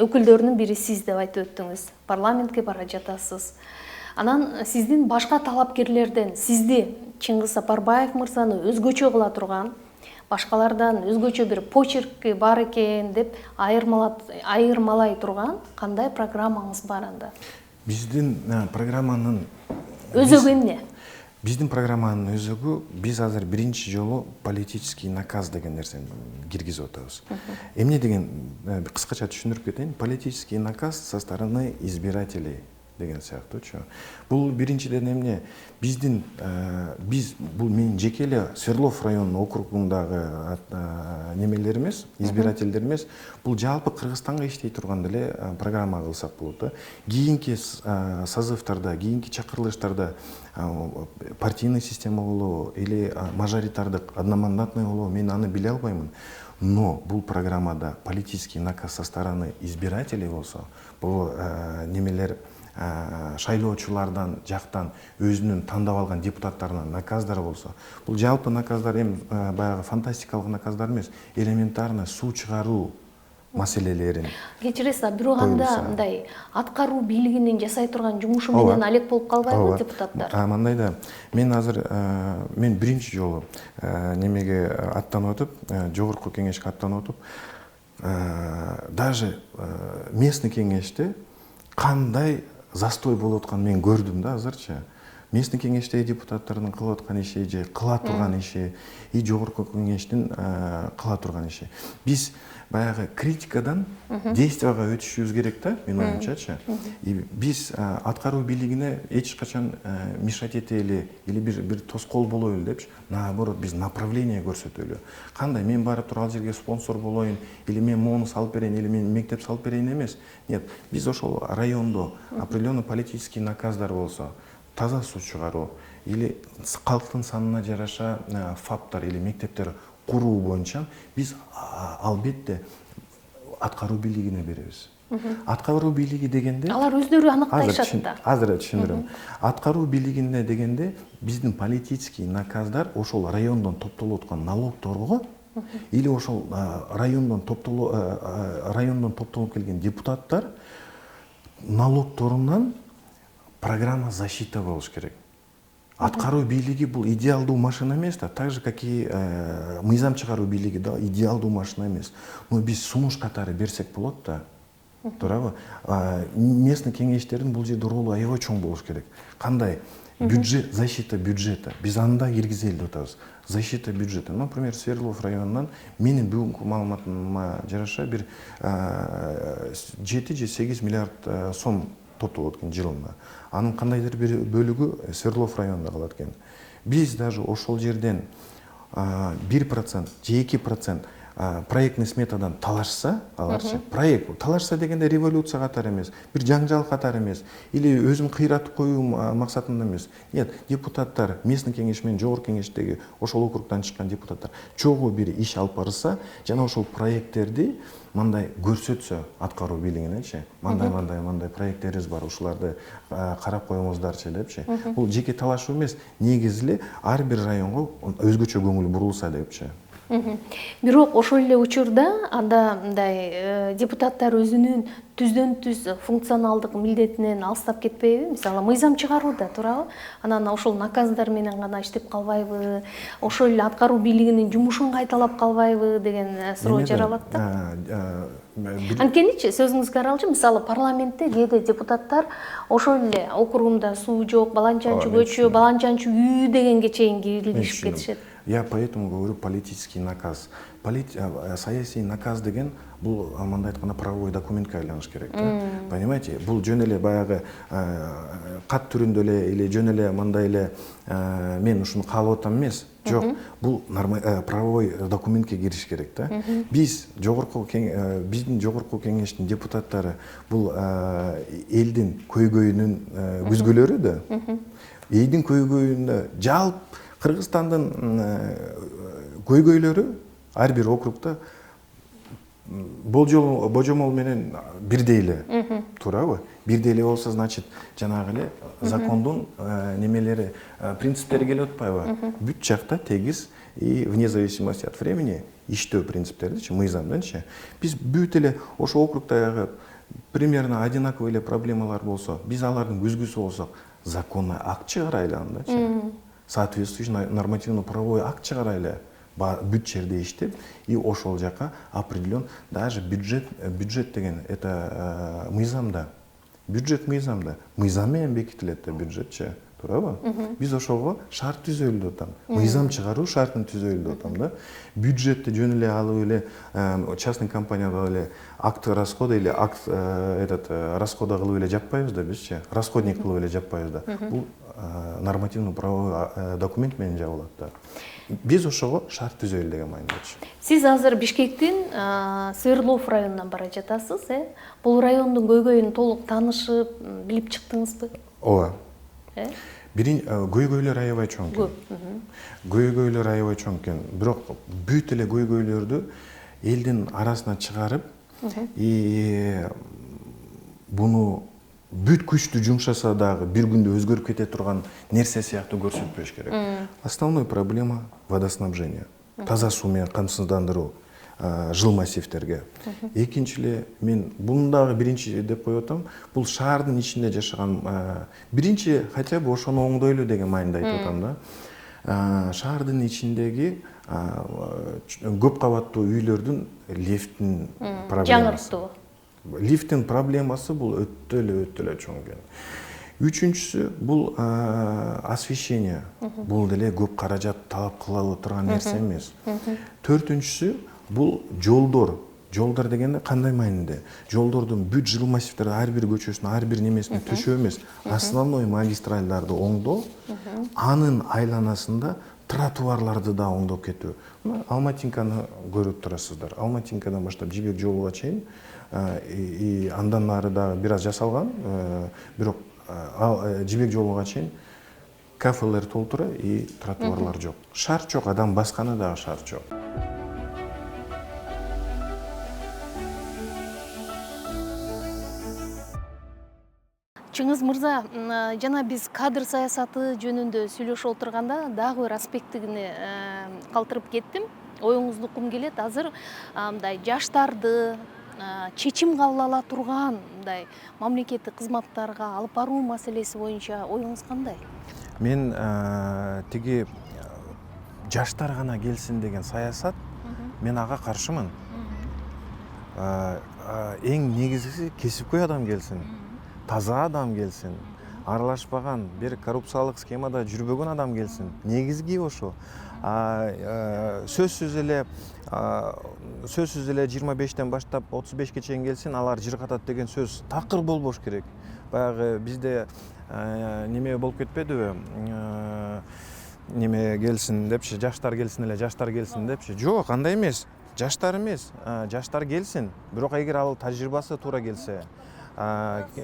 өкүлдөрүнүн бири сиз деп айтып өттүңүз. Парламентке бара жатасыз. Анан сиздин башка талапкерлерден сизди Чыңгыз Сапарбаев мырзаны өзгөчө кыла турган, башкалардан өзгөчө бир почерки бар экен деп айырмалай турган кандай программаңыз бар анда? Биздин программанын өзөгү эмне? Биздин программанын өзөгү, биз азыр биринчи жолу политический наказ деген нерсени киргизип атабыз. Эмне деген кыскача түшүндүрүп кетейин. Политический наказ со стороны избирателей деген сыяктуучу. Бул биринчиден эмне? Биз бул менин жеке эле Свердлов районунун округундагы немелерimiz, избирательдерimiz, бул жалпы Кыргызстанга иштей турган деле программа кылсак болот да. Кийинки созывтарда, кийинки чакырылыштарда партийный система болобу или мажоритардык, одномандатный болобу, мен аны биле албаймын. Но бул программада политический наказ со стороны избирателей болсо, бул немелер шайлоочулардан жактан өзүнүн тандап алган депутаттарынан наказдар болсо, бул жалпы наказдар эми баягы фантастикалык наказдар эмес, элементарно суу чыгаруу маселелерин кечиресиз, бирок анда мындай аткаруу бийлигинин жасай турган жумушу менен алек болуп калбайбы депутаттар? Мындай да, мен азыр мен биринчи жолу немеге аттанып өтүп, жогорку кеңешке аттанып өтүп, даже местный кеңеште кандай застой болуп атканын мен көрдүм да азырчы. Местный кеңештеги депутаттардын кылып аткан иши же кыла турган иши, и жогорку кеңештин кыла турган иши. Биз баягы критикадан действияга өтүшүбүз керек да, менин оюмчачы. Биз аткаруу бийлигине эч качан мешать этели или бир тоскоол болойлу депчи, наоборот, биз направление көрсөтөлү. Кандай мен барып туруп ал жерге спонсор болоюн, или мен моуну салып берейин, или мен мектеп салып берейин эмес. Нет, биз ошол райондо определенный политический наказдар болсо, таза суу чыгаруу или калктын санына жараша фаптар или мектептер куруу боюнча биз албетте аткаруу бийлигине беребиз. Аткаруу бийлиги дегенде алар өздөрү аныктайшат да. Азыр түшүндүрөм. Аткаруу бийлигине дегенде биздин политический наказдар ошол райондон топтолуп аткан налогторго или ошол райондон топтолуп келген депутаттар налогторунан программа защита болуш керек. Аткаруу бийлиги бул идеалдуу машина эмес да, так же как и мыйзам чыгаруу бийлиги да идеалдуу машина эмес. Но биз сунуш катары берсек болот да. Туурабы? Местный кеңештердин бул жерде ролу аябай чоң болуш керек. Кандай? Бюджет, защита бюджета. Биз анда киргизели деп атабыз. Защита бюджета. Например, Свердлов районунан менин бүгүнкү маалыматыма жараша бир 7 же 8 миллиард сом топтолот экен жылына. Анын кандайдыр бир бөлүгү Свердлов районунда калат экен. Биз даже ошол жерден 1% же 2% проектный сметадан талашса, аларчы, проект талашса дегенде революция катары эмес, бир жаңжал катары эмес, или өзүн кыйратып коюу максатында эмес. Нет, депутаттар, местный кеңеш менен жогорку кеңештеги ошол округдан чыккан депутаттар чогуу бир иш алып барса, жана ошол проекттерди мындай көрсөтсө аткаруу бийлигинечи, мындай проекттерибиз бар, ушуларды карап коюңуздарчы депчи. Бул жеке талашуу эмес, негизи эле ар бир районго өзгөчө көңүл бурулса депчи. Бирок ошол эле учурда анда мындай депутаттар өзүнүн түздөн түз функционалдык милдетинен алыстап кетпейби? Мисалы, мыйзам чыгарууда, туурабы? Анан ошол наказдар менен гана иштеп калбайбы? Ошол эле аткаруу бийлигинин жумушун кайталап калбайбы деген суроо жаралат да. Анткеничи, сөзүңүзгө аралчы, мисалы, парламентте кээде депутаттар ошол эле округумда суу жок, баланчанчы көчө, баланчанчы үй дегенге чейин киргизип кетишет. Я поэтому говорю политический наказ. Саясий наказ деген бул мындай айтканда правовой документке айланыш керек. Понимаете? Бул жөн эле баягы кат түрүндө эле или жөн эле мындай эле мен ушуну каалап атам эмес. Жок, бул правовой документке кириш керек да. Биздин жогорку кеңештин депутаттары бул элдин көйгөйүнүн күзгөлөрү да. Элдин көйгөйүндө жалпы Кыргызстандын көйгөйлөрү ар бир округда божомол менен бирдей эле, туурабы? Бирдей эле болсо, значит, жанагы эле закондун немелери, принциптери келип атпайбы? Бүт жакта тегиз и вне зависимости от времени иштөө принциптеричи, мыйзамданчы. Биз бүт эле ошол округдагы примерно одинаковый эле проблемалар болсо, биз алардын күзгүсү болсок, законный акт чыгарайлы андачы. Соответствующий нормативно-правовой акт чыгарайлы, бүт жерде иштеп, и ошол жака определен, даже бюджет деген, это мыйзамда, бюджет мыйзамда, мыйзам менен бекитилет да бюджетчи, туурабы? Биз ошого шарт түзөлү деп атам, мыйзам чыгаруу шартын түзөлү деп атам да. Бюджетти жөн эле алып эле частный компанияда эле акт расхода или акт расхода кылып эле жаппайбыз да бизчи, расходник кылып эле жаппайбыз да. Бул нормативно-правовой документ менен жабылат да. Биз ошого шарт түзөлү деген маанидачы. Сиз азыр Бишкектин Свердлов районунан бара жатасыз, Бул райондун көйгөйүн толук таанышып, билип чыктыңызбы? Ооба. Көйгөйлөр аябай чоң экен. Көйгөйлөр аябай чоң экен. Бирок бүт эле көйгөйлөрдү элдин арасына чыгарып, и буну бүт күчтү жумшаса дагы бир күндө өзгөрүп кете турган нерсе сыяктуу көрсөтпөш керек. Основной проблема водоснабжение. Таза суу менен камсыздандыруу жыл массивтерге. Экинчиле мен буну дагы биринчи деп коюп атам, бул шаардын ичинде жашаган биринчи хотя бы ошону оңдойлу деген маанидә айтып атам да. Шаардын ичиндеги көп кабаттуу үйлөрдүн лифттин проблемасы. Жаңыртуу. Лифттин проблемасы бул өтө эле чоң экен. Үчүнчүсү бул освещение. Бул деле көп каражат талап кыла турган нерсе эмес. Төртүнчүсү бул жолдор. Жолдор дегенде кандай маанинде? Жолдордун бүт жыл массивдери ар бир көчөсүн, ар бир немесин төшөө эмес, основной магистралдарды оңдоо, анын айланасында тротуарларды да оңдоп кетүү. Алматинканы көрүп турасыздар. Алматинкадан баштап Жибек жолуга чейин и андан нары дагы бир аз жасалган, бирок Жибек жолуга чейин кафелер толтура и тротуарлар жок. Шаар жок, адам басканы дагы шаар жок. Чыңгыз мырза, жана биз кадр саясаты жөнүндө сүйлөшүп отурганда дагы бир аспектини калтырып кеттим. Оюңузду уккум келет. Азыр мындай жаштарды чечим кабыл ала турган мындай мамлекеттик кызматтарга алып баруу маселеси боюнча оюңуз кандай? Мен тиги жаштар гана келсин деген саясат, мен ага каршымын. Эң негизгиси кесипкөй адам келсин. Таза адам келсин, аралашпаган, бир коррупциялык схемада жүрбөгөн адам келсин. Негизги ошо. Сөзсүз эле 25тен баштап 35ке чейин келсин, алар жыргатат деген сөз такыр болбош керек. Баягы бизде неме болуп кетпедиби? Неме келсин депчи, жаштар келсин депчи. Жок, андай эмес. Жаштар эмес, жаштар келсин. Бирок эгер ал тажрыйбасы туура келсе,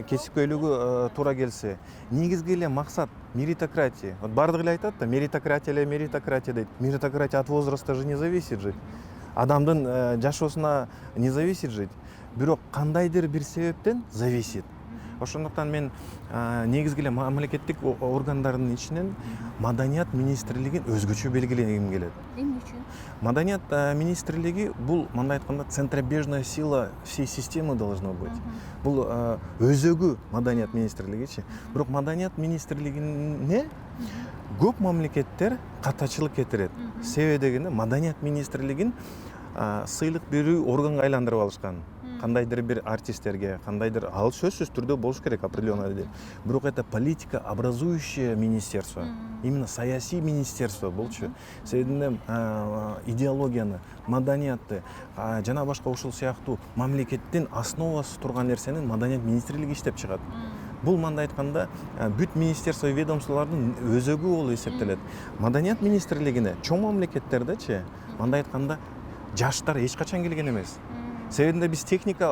кесипкөйлүгү туура келсе, негизги эле максат меритократия. Вот бардыгы эле айтат да, меритократия дейт. Меритократия от возраста же не зависит жить. Адамдын жашоосуна не зависит жить. Бирок кандайдыр бир себептен зависит. Ошондуктан мен негизги эле мамлекеттик органдардын ичинен маданият министрлигин өзгөчө белгилегим келет. Эмне үчүн? Маданият министрлиги бул, мындай айтканда, центробежная сила всей системы должно быть. Бул өзөгү маданият министрлигичи. Бирок маданият министрлигине көп мамлекеттер катачылык кетирет. Себеби дегенде маданият министрлигин сыйлык берүү органга айландырып алышкан. Кандайдыр бир артисттерге, кандайдыр, ал сөзсүз түрдө болуш керек определенный. Бирок это политика образующее министерство. Именно саясий министерство болчу. Себебинде идеологияны, маданиятты, жана башка ушул сыяктуу мамлекеттин основасы турган нерсени маданият министрлиги иштеп чыгат. Бул мындай айтканда бүт министерство и ведомстволордун өзөгү болуп эсептелет. Маданият министрлигине чоң мамлекеттердечи, мындай айтканда, жаштар эч качан келген эмес. Себебинде биз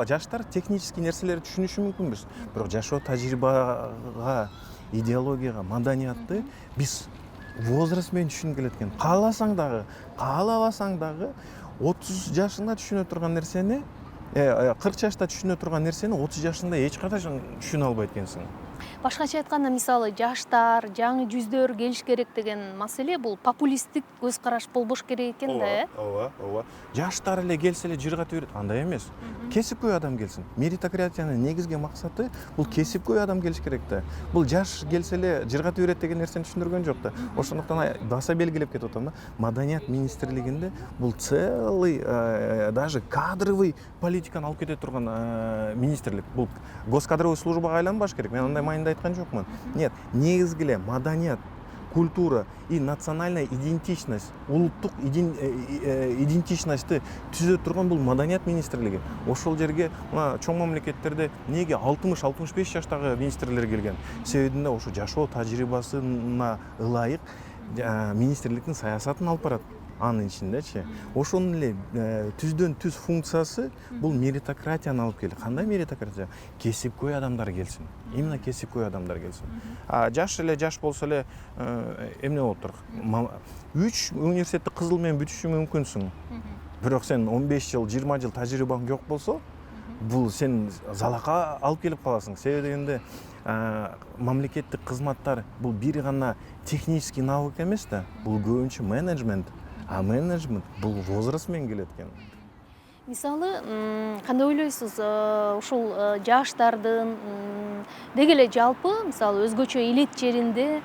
жаштар технический нерселерди түшүнүшү мүмкүнбүз. Бирок жашоо тажрыйбага, идеологияга, маданиятты биз возраст менен түшүнүп келет экен. Кааласаң дагы, каалабасаң дагы 30 жашында түшүнө турган нерсени, 40 жашта түшүнө турган нерсени 30 жашында эч качан түшүнө албайт экенсиң. Башкача айтканда, мисалы, жаштар, жаңы жүздөр келиш керек деген маселе бул популисттик көз караш болбош керек экен да, Ооба. Жаштар эле келсе эле жыргатып берет, андай эмес. Кесипкөй адам келсин. Меритократиянын негизги максаты бул кесипкөй адам келиш керек да. Бул жаш келсе эле жыргатып берет деген нерсени түшүндүргөн жок да. Ошондуктан баса белгилеп кетип атам да. Маданият министрлигинде бул целый, даже кадровый политиканы алып кете турган министрлик. Бул госкадровый службага айланбаш керек. Мен андай майында айткан жокмун. Нет, негизги эле маданият, культура и национальная идентичность, улуттук идентичностьты түзө турган бул маданият министрлиги. Ошол жерге чоң мамлекеттерде неге 60-65 жаштагы министрлер келген? Себебинде ошо жашоо тажрыйбасына ылайык министрликтин саясатын алып барат. Анын ичиндечи. Ошонун эле түздөн түз функциясы бул меритократияны алып келди. Кандай меритократия? Кесипкөй адамдар келсин. Именно кесипкөй адамдар келсин. Жаш эле жаш болсо эле эмне болуп тур? 3 университетти кызыл менен бүтүшү мүмкүнсүң. Бирок сен 15 жыл, 20 жыл тажрыйбаң жок болсо, бул сен залака алып келип каласың. Себеби дегенде мамлекеттик кызматтар бул бир гана технический навык эмес да, бул көбүнчө менеджмент. А менеджмент бул возраст менен келет экен. Мисалы, кандай ойлойсуз, ушул жаштардын деги эле жалпы, мисалы өзгөчө элит жеринде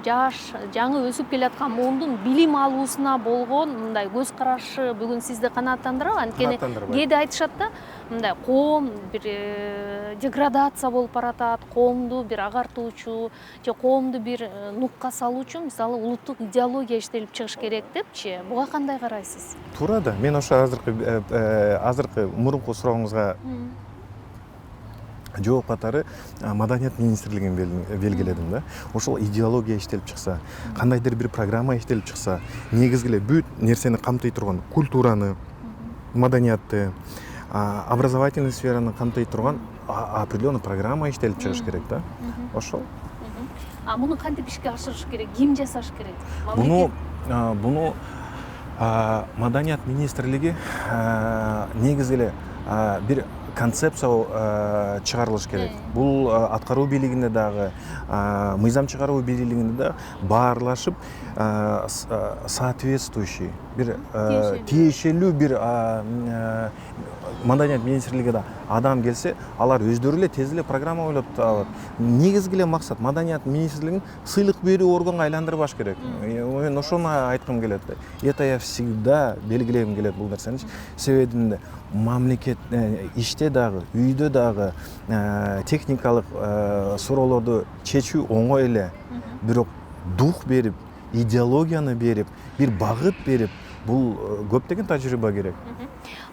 жаш, жаңы өсүп келаткан муундун билим алуусуна болгон мындай көз карашы бүгүн сизди канааттандырабы? Анткени кээде айтышат да, мындай коом бир деградация болуп баратат, коомду бир агартуучу же коомду бир нукка салуучу мисалы улуттук идеология иштелип чыгыш керек депчи. Буга кандай карайсыз? Туура да. Мен ошо азыркы мурунку сурооңузга жооп катары Маданият министрлигин белгиледим да. Ошол идеология иштелип чыкса, кандайдыр бир программа иштелип чыкса, негизги эле бүт нерсени камтый турган культураны, маданиятты, образовательный сфераны камтый турган определенный программа иштелип чыгыш керек да. Ошол. Муну кантип ишке ашырыш керек? Ким жасаш керек? Буну Маданият министрлиги негизги эле бир концепция чыгарылыш керек. Бул аткаруу бийлигинде дагы, мыйзам чыгаруу бийлигинде дагы баарлашып соответствующий бир тиешелүү бир Маданият министрлигине адам келсе, алар өздөрү эле тез эле программа ойлоп табат. Негизги эле максат Маданият министрлигин сыйлык берүү органга айландырбаш керек. Мен ошону айткым келет. Это я всегда белгилегим келет бул нерсени. Себебинде мамлекет иште дагы, үйдө дагы техникалык суроолорду чечүү оңой эле. Бирок дух берип, идеологияны берип, бир багыт берип, бул көптөгөн тажрыйба керек.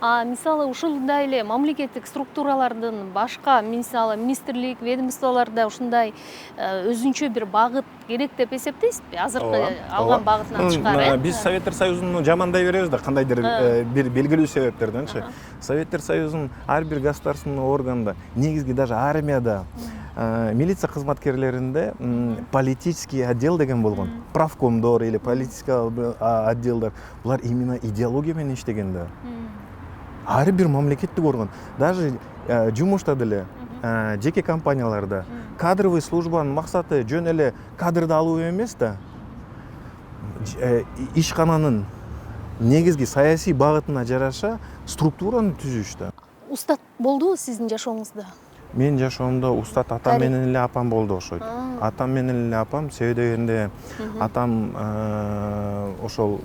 Мисалы ушундай эле мамлекеттик структуралардын башка, мисалы министрлик, ведомстволордо ушундай өзүнчө бир багыт керек деп эсептейсизби? Азыркы алган багытынан тышкары. Биз Советтер Союзун жамандай беребиз да, кандайдыр бир белгилүү себептерденчи. Советтер Союзунун ар бир государственный органда, негизги даже армияда, милиция кызматкерлеринде политический отдел деген болгон. Правкомдор или политический отделдар. Булар именно идеология менен иштеген да. Ар бир мамлекеттик орган, даже жумушта деле, жеке компанияларда кадровый службанын максаты жөн эле кадрды алуу эмес да. Ишкананын негизги саясий багытына жараша структураны түзүш да. Устат болдубу сиздин жашооңузда? Мен жашоомдо устат атам менен эле апам болду ошойт. Атам менен эле апам, себеби дегенде атам ошол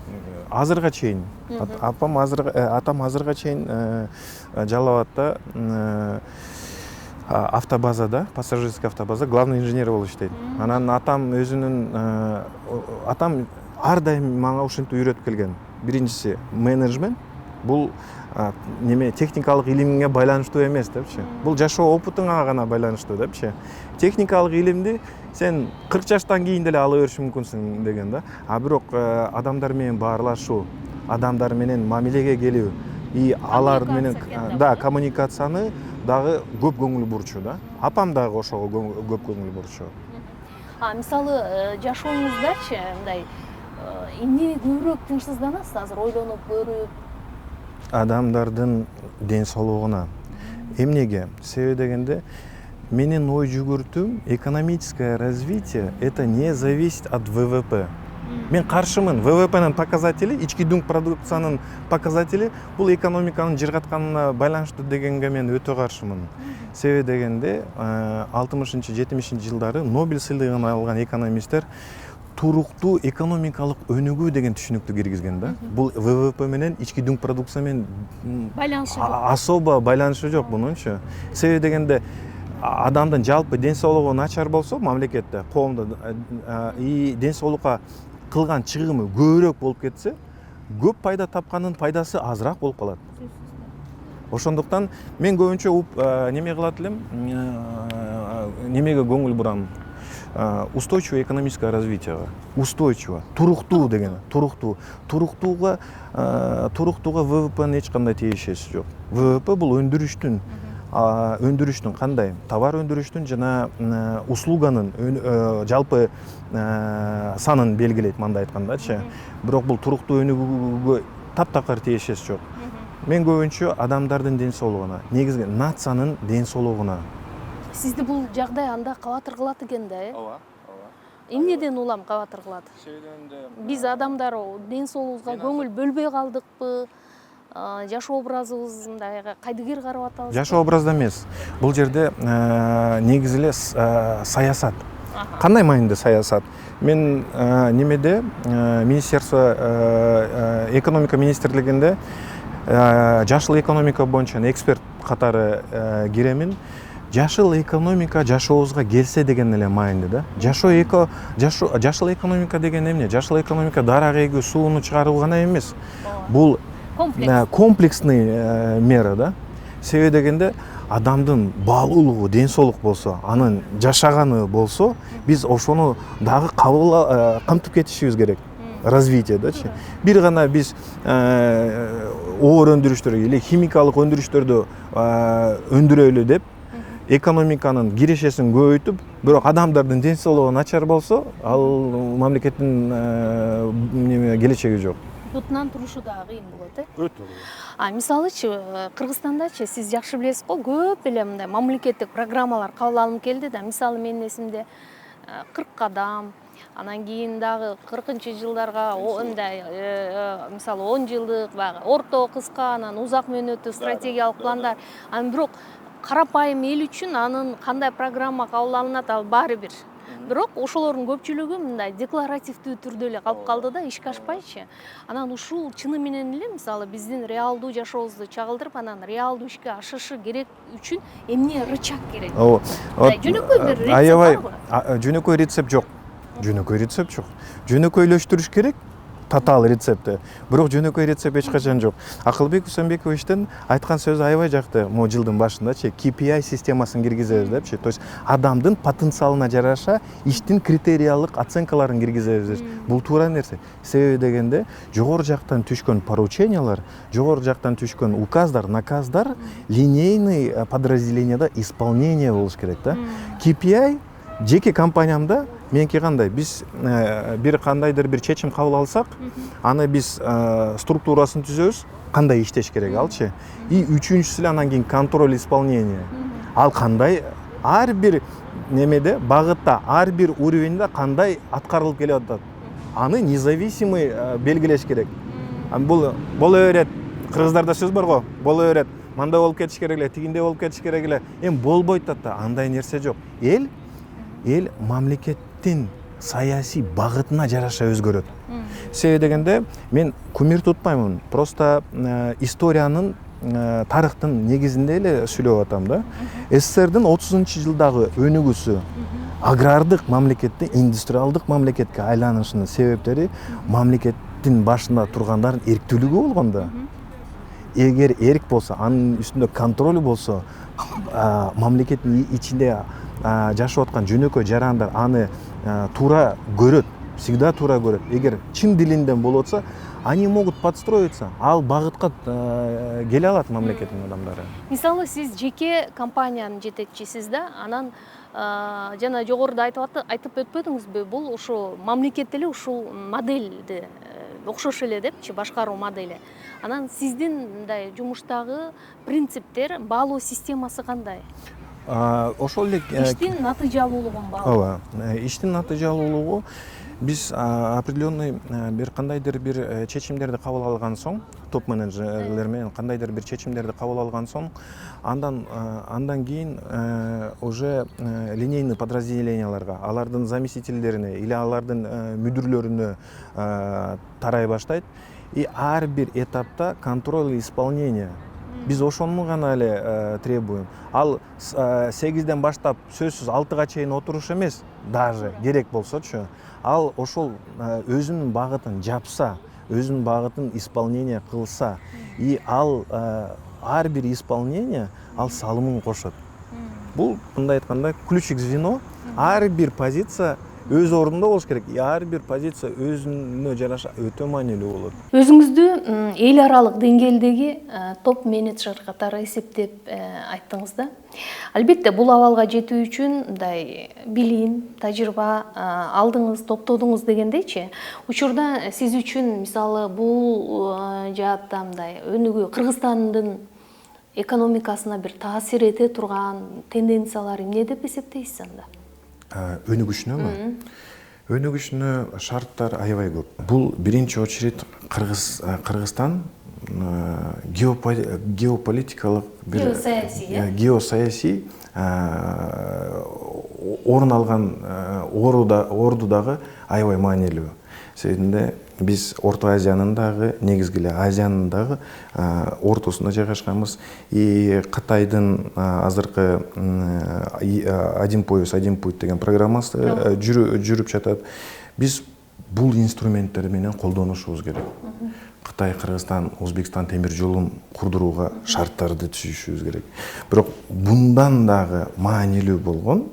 азырга чейин, атам азырга чейин Жалал Абадта автобазада, пассажирский автобаза главный инженер болуп иштейт. Анан атам өзүнүн атам ар дайым мага ушинтип үйрөтүп келген. Биринчиси менеджмент, бул неме техникалык илимге байланыштуу эмес депчи. Бул жашоо опытыңа гана байланыштуу депчи. Техникалык илимди сен 40 жаштан кийин деле ала беришиң мүмкүнсүң деген да. Бирок адамдар менен баарлашуу, адамдар менен мамилеге келүү, алар менен коммуникацияны дагы көп көңүл бурчу да. Апам дагы ошого көп көңүл бурчу. Мисалы жашооңуздачы мындай эмне көбүрөөк тынчсызданасыз азыр ойлонуп көрүп? Адамдардын ден соолугуна. Эмнеге? Себеби дегенде менин ой жүгүртүүм экономическое развитие это не зависит от ВВП. Мен каршымын. ВВПнын показатели, ички дүң продукциянын показатели бул экономиканын жыргатканына байланыштуу дегенге мен өтө каршымын. Себеби дегенде 60-70 жылдары Нобель сыйлыгын алган экономисттер туруктуу экономикалык өнүгүү деген түшүнүктү киргизген да. Бул ВВП менен ички дүң продукция менен байланышы жок. Особо байланышы жок бунунчу. Себеби дегенде адамдын жалпы ден соолугу начар болсо мамлекетте, коомдо ден соолукка кылган чыгымы көбүрөөк болуп кетсе, көп пайда тапкандын пайдасы азыраак болуп калат. Ошондуктан мен көбүнчө неме кылат элем, немеге көңүл бурам. Устойчивое экономическое развитие. Устойчиво. Туруктуу деген. Туруктууга ВВПнын эч кандай тиешеси жок. ВВП бул өндүрүштүн кандай? Товар өндүрүштүн жана услуганын жалпы санын белгилейт, мындай айткандачы. Бирок бул туруктуу өнүгүүгө таптакыр тиешеси жок. мен көбүнчө адамдардын ден соолугуна, негизги нациянын ден соолугуна. Сизди бул жагдай анда кабатыр кылат экен да, Ооба. Эмнеден улам кабатыр кылат? Биз адамдар ден соолугубузга көңүл бөлбөй калдыкпы? Жашоо образыбыз мындай кайдыгер карап атабызбы? Жашоо образда эмес. Бул жерде негизи эле саясат. Кандай маанилүү саясат? Мен немеде министерство экономика министрлигинде жашыл экономика боюнча эксперт катары киремин. Жашыл экономика жашообузга келсе деген эле маанилүү да. Жашыл экономика деген эмне? Жашыл экономика дарак эгүү, сууну чыгаруу гана эмес. Бул комплексный мера да. Себеби дегенде адамдын баалуулугу, ден соолук болсо, анын жашаганы болсо, биз ошону дагы камтып кетишибиз керек. Развитиедачы. Бир гана биз оор өндүрүштөр или химикалык өндүрүштөрдү өндүрөлү деп экономиканын кирешесин көбөйтүп, бирок адамдардын ден соолугу начар болсо, ал мамлекеттин келечеги жок. Бутунан турушу да кыйын болот, Өтө. Мисалычы, Кыргызстандачы сиз жакшы билесиз го, көп эле мындай мамлекеттик программалар кабыл алынып келди да. Мисалы менин эсимде 40 кадам, анан кийин дагы 40-жылдарга мындай мисалы 10 жылдык баягы орто, кыска, анан узак мөөнөттүү стратегиялык пландар. Анан бирок карапайым эл үчүн анын кандай программа кабыл алынат, ал баары бир. Бирок ошолордун көпчүлүгү мындай декларативдүү түрдө эле калып калды да, ишке ашпайчы. Анан ушул чыны менен эле мисалы биздин реалдуу жашообузду чагылдырып, анан реалдуу ишке ашышы керек үчүн эмне рычаг керек? Жөнөкөй бир рецепт барбы? Жөнөкөй рецепт жок. Жөнөкөйлөштүрүш керек, татаал рецепти. Бирок жөнөкөй рецепт эч качан жок. Акылбек Усенбековичтин айткан сөзү аябай жакты. Могу жылдын башындачы KPI системасын киргизебиз депчи. То есть адамдын потенциалына жараша иштин критериялык оценкаларын киргизебиз. Бул туура нерсе. Себеби дегенде жогору жактан түшкөн поручениялар, жогору жактан түшкөн указдар, наказдар линейный подразделенияда исполнение болуш керек да. KPI жеке компаниямда меники кандай? Биз бир кандайдыр бир чечим кабыл алсак, аны биз структурасын түзөбүз, кандай иштеш керек алчы. И үчүнчүсү эле анан кийин контроль исполнение. Ал кандай ар бир немеде, багытта, ар бир уровеньде кандай аткарылып келип атат. Аны независимый белгилеш керек. Бул боло берет. Кыргыздарда сөз бар го, боло берет. Мындай болуп кетиш керек эле, тигиндей болуп кетиш керек эле. Болбойт да, андай нерсе жок. Эл мамлекеттин саясий багытына жараша өзгөрөт. Себеби дегенде мен кумир тутпаймын. Просто историянын, тарыхтын негизинде эле сүйлөп атам да. СССРдин 30-жылдагы өнүгүүсү агрардык мамлекеттен индустриалдык мамлекетке айланышынын себептери мамлекеттин башында тургандардын эрктүүлүгү болгон да. Эгер эрк болсо, анын үстүндө контроль болсо, мамлекеттин ичинде жашап аткан жөнөкөй жарандар аны туура көрөт, всегда туура көрөт. Эгер чын дилинден болуп атса, они могут подстроиться, ал багытка келе алат мамлекеттин адамдары. Мисалы сиз жеке компаниянын жетекчисиз да, анан жана жогоруда айтып өтпөдүңүзбү? Бул ушул мамлекет эле ушул модельди окшош эле депчи, башкаруу модели. Анан сиздин мындай жумуштагы принциптер, баалоо системасы кандай? Ошол эле иштин натыйжалуулугун баалоо. Ооба, иштин натыйжалуулугу биз определенный бир кандайдыр бир чечимдерди кабыл алган соң, топ менеджерлер менен кандайдыр бир чечимдерди кабыл алган соң, андан кийин уже линейный подразделенияларга, алардын заместительдерине или алардын мүдүрлөрүнө тарай баштайт. И ар бир этапта контроль и исполнение. Биз ошону гана эле требуем. Ал 8ден баштап сөзсүз 6га чейин отуруш эмес, даже керек болсочу. Ал ошол өзүнүн багытын жапса, өзүнүн багытын исполнение кылса, и ал ар бир исполнение ал салымын кошот. Бул мындай айтканда ключик звено, ар бир позиция өз ордунда болуш керек. Ар бир позиция өзүнө жараша өтө маанилүү болот. Өзүңүздү эл аралык деңгээлдеги топ менеджер катары эсептеп айттыңыз да. Албетте бул абалга жетүү үчүн мындай билим, тажрыйба алдыңыз, топтодуңуз дегендейчи. Учурда сиз үчүн мисалы бул жаатта мындай өнүгүү Кыргызстандын экономикасына бир таасир эте турган тенденциялар эмне деп эсептейсиз анда? Өнүгүшүнөбү? Өнүгүшүнө шарттар аябай көп. Бул биринчи очередь Кыргызстан геополитикалык бир геосаясий орун алган ордудагы аябай маанилүү. Себебинде биз Орто Азиянын дагы, негизги эле Азиянын дагы ортосунда жайгашканбыз. И Кытайдын азыркы один пояс, один путь деген программасы жүрүп жатат. Биз бул инструменттер менен колдонушубуз керек. Кытай, Кыргызстан, Өзбекстан темир жолун курдурууга шарттарды түзүшүбүз керек. Бирок bundan дагы маанилүү болгон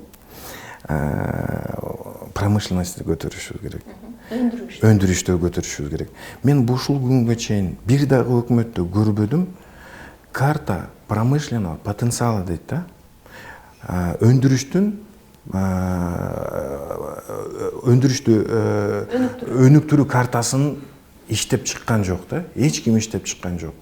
промышленностьти көтөрүшүбүз керек. Өндүрүштө көтөрүшүбүз керек. Мен ушул күнгө чейин бир дагы өкмөттө көрбөдүм. Карта промышленного потенциала дейт да. Өндүрүштү өнүктүрүү картасын иштеп чыккан жок да. Эч ким иштеп чыккан жок.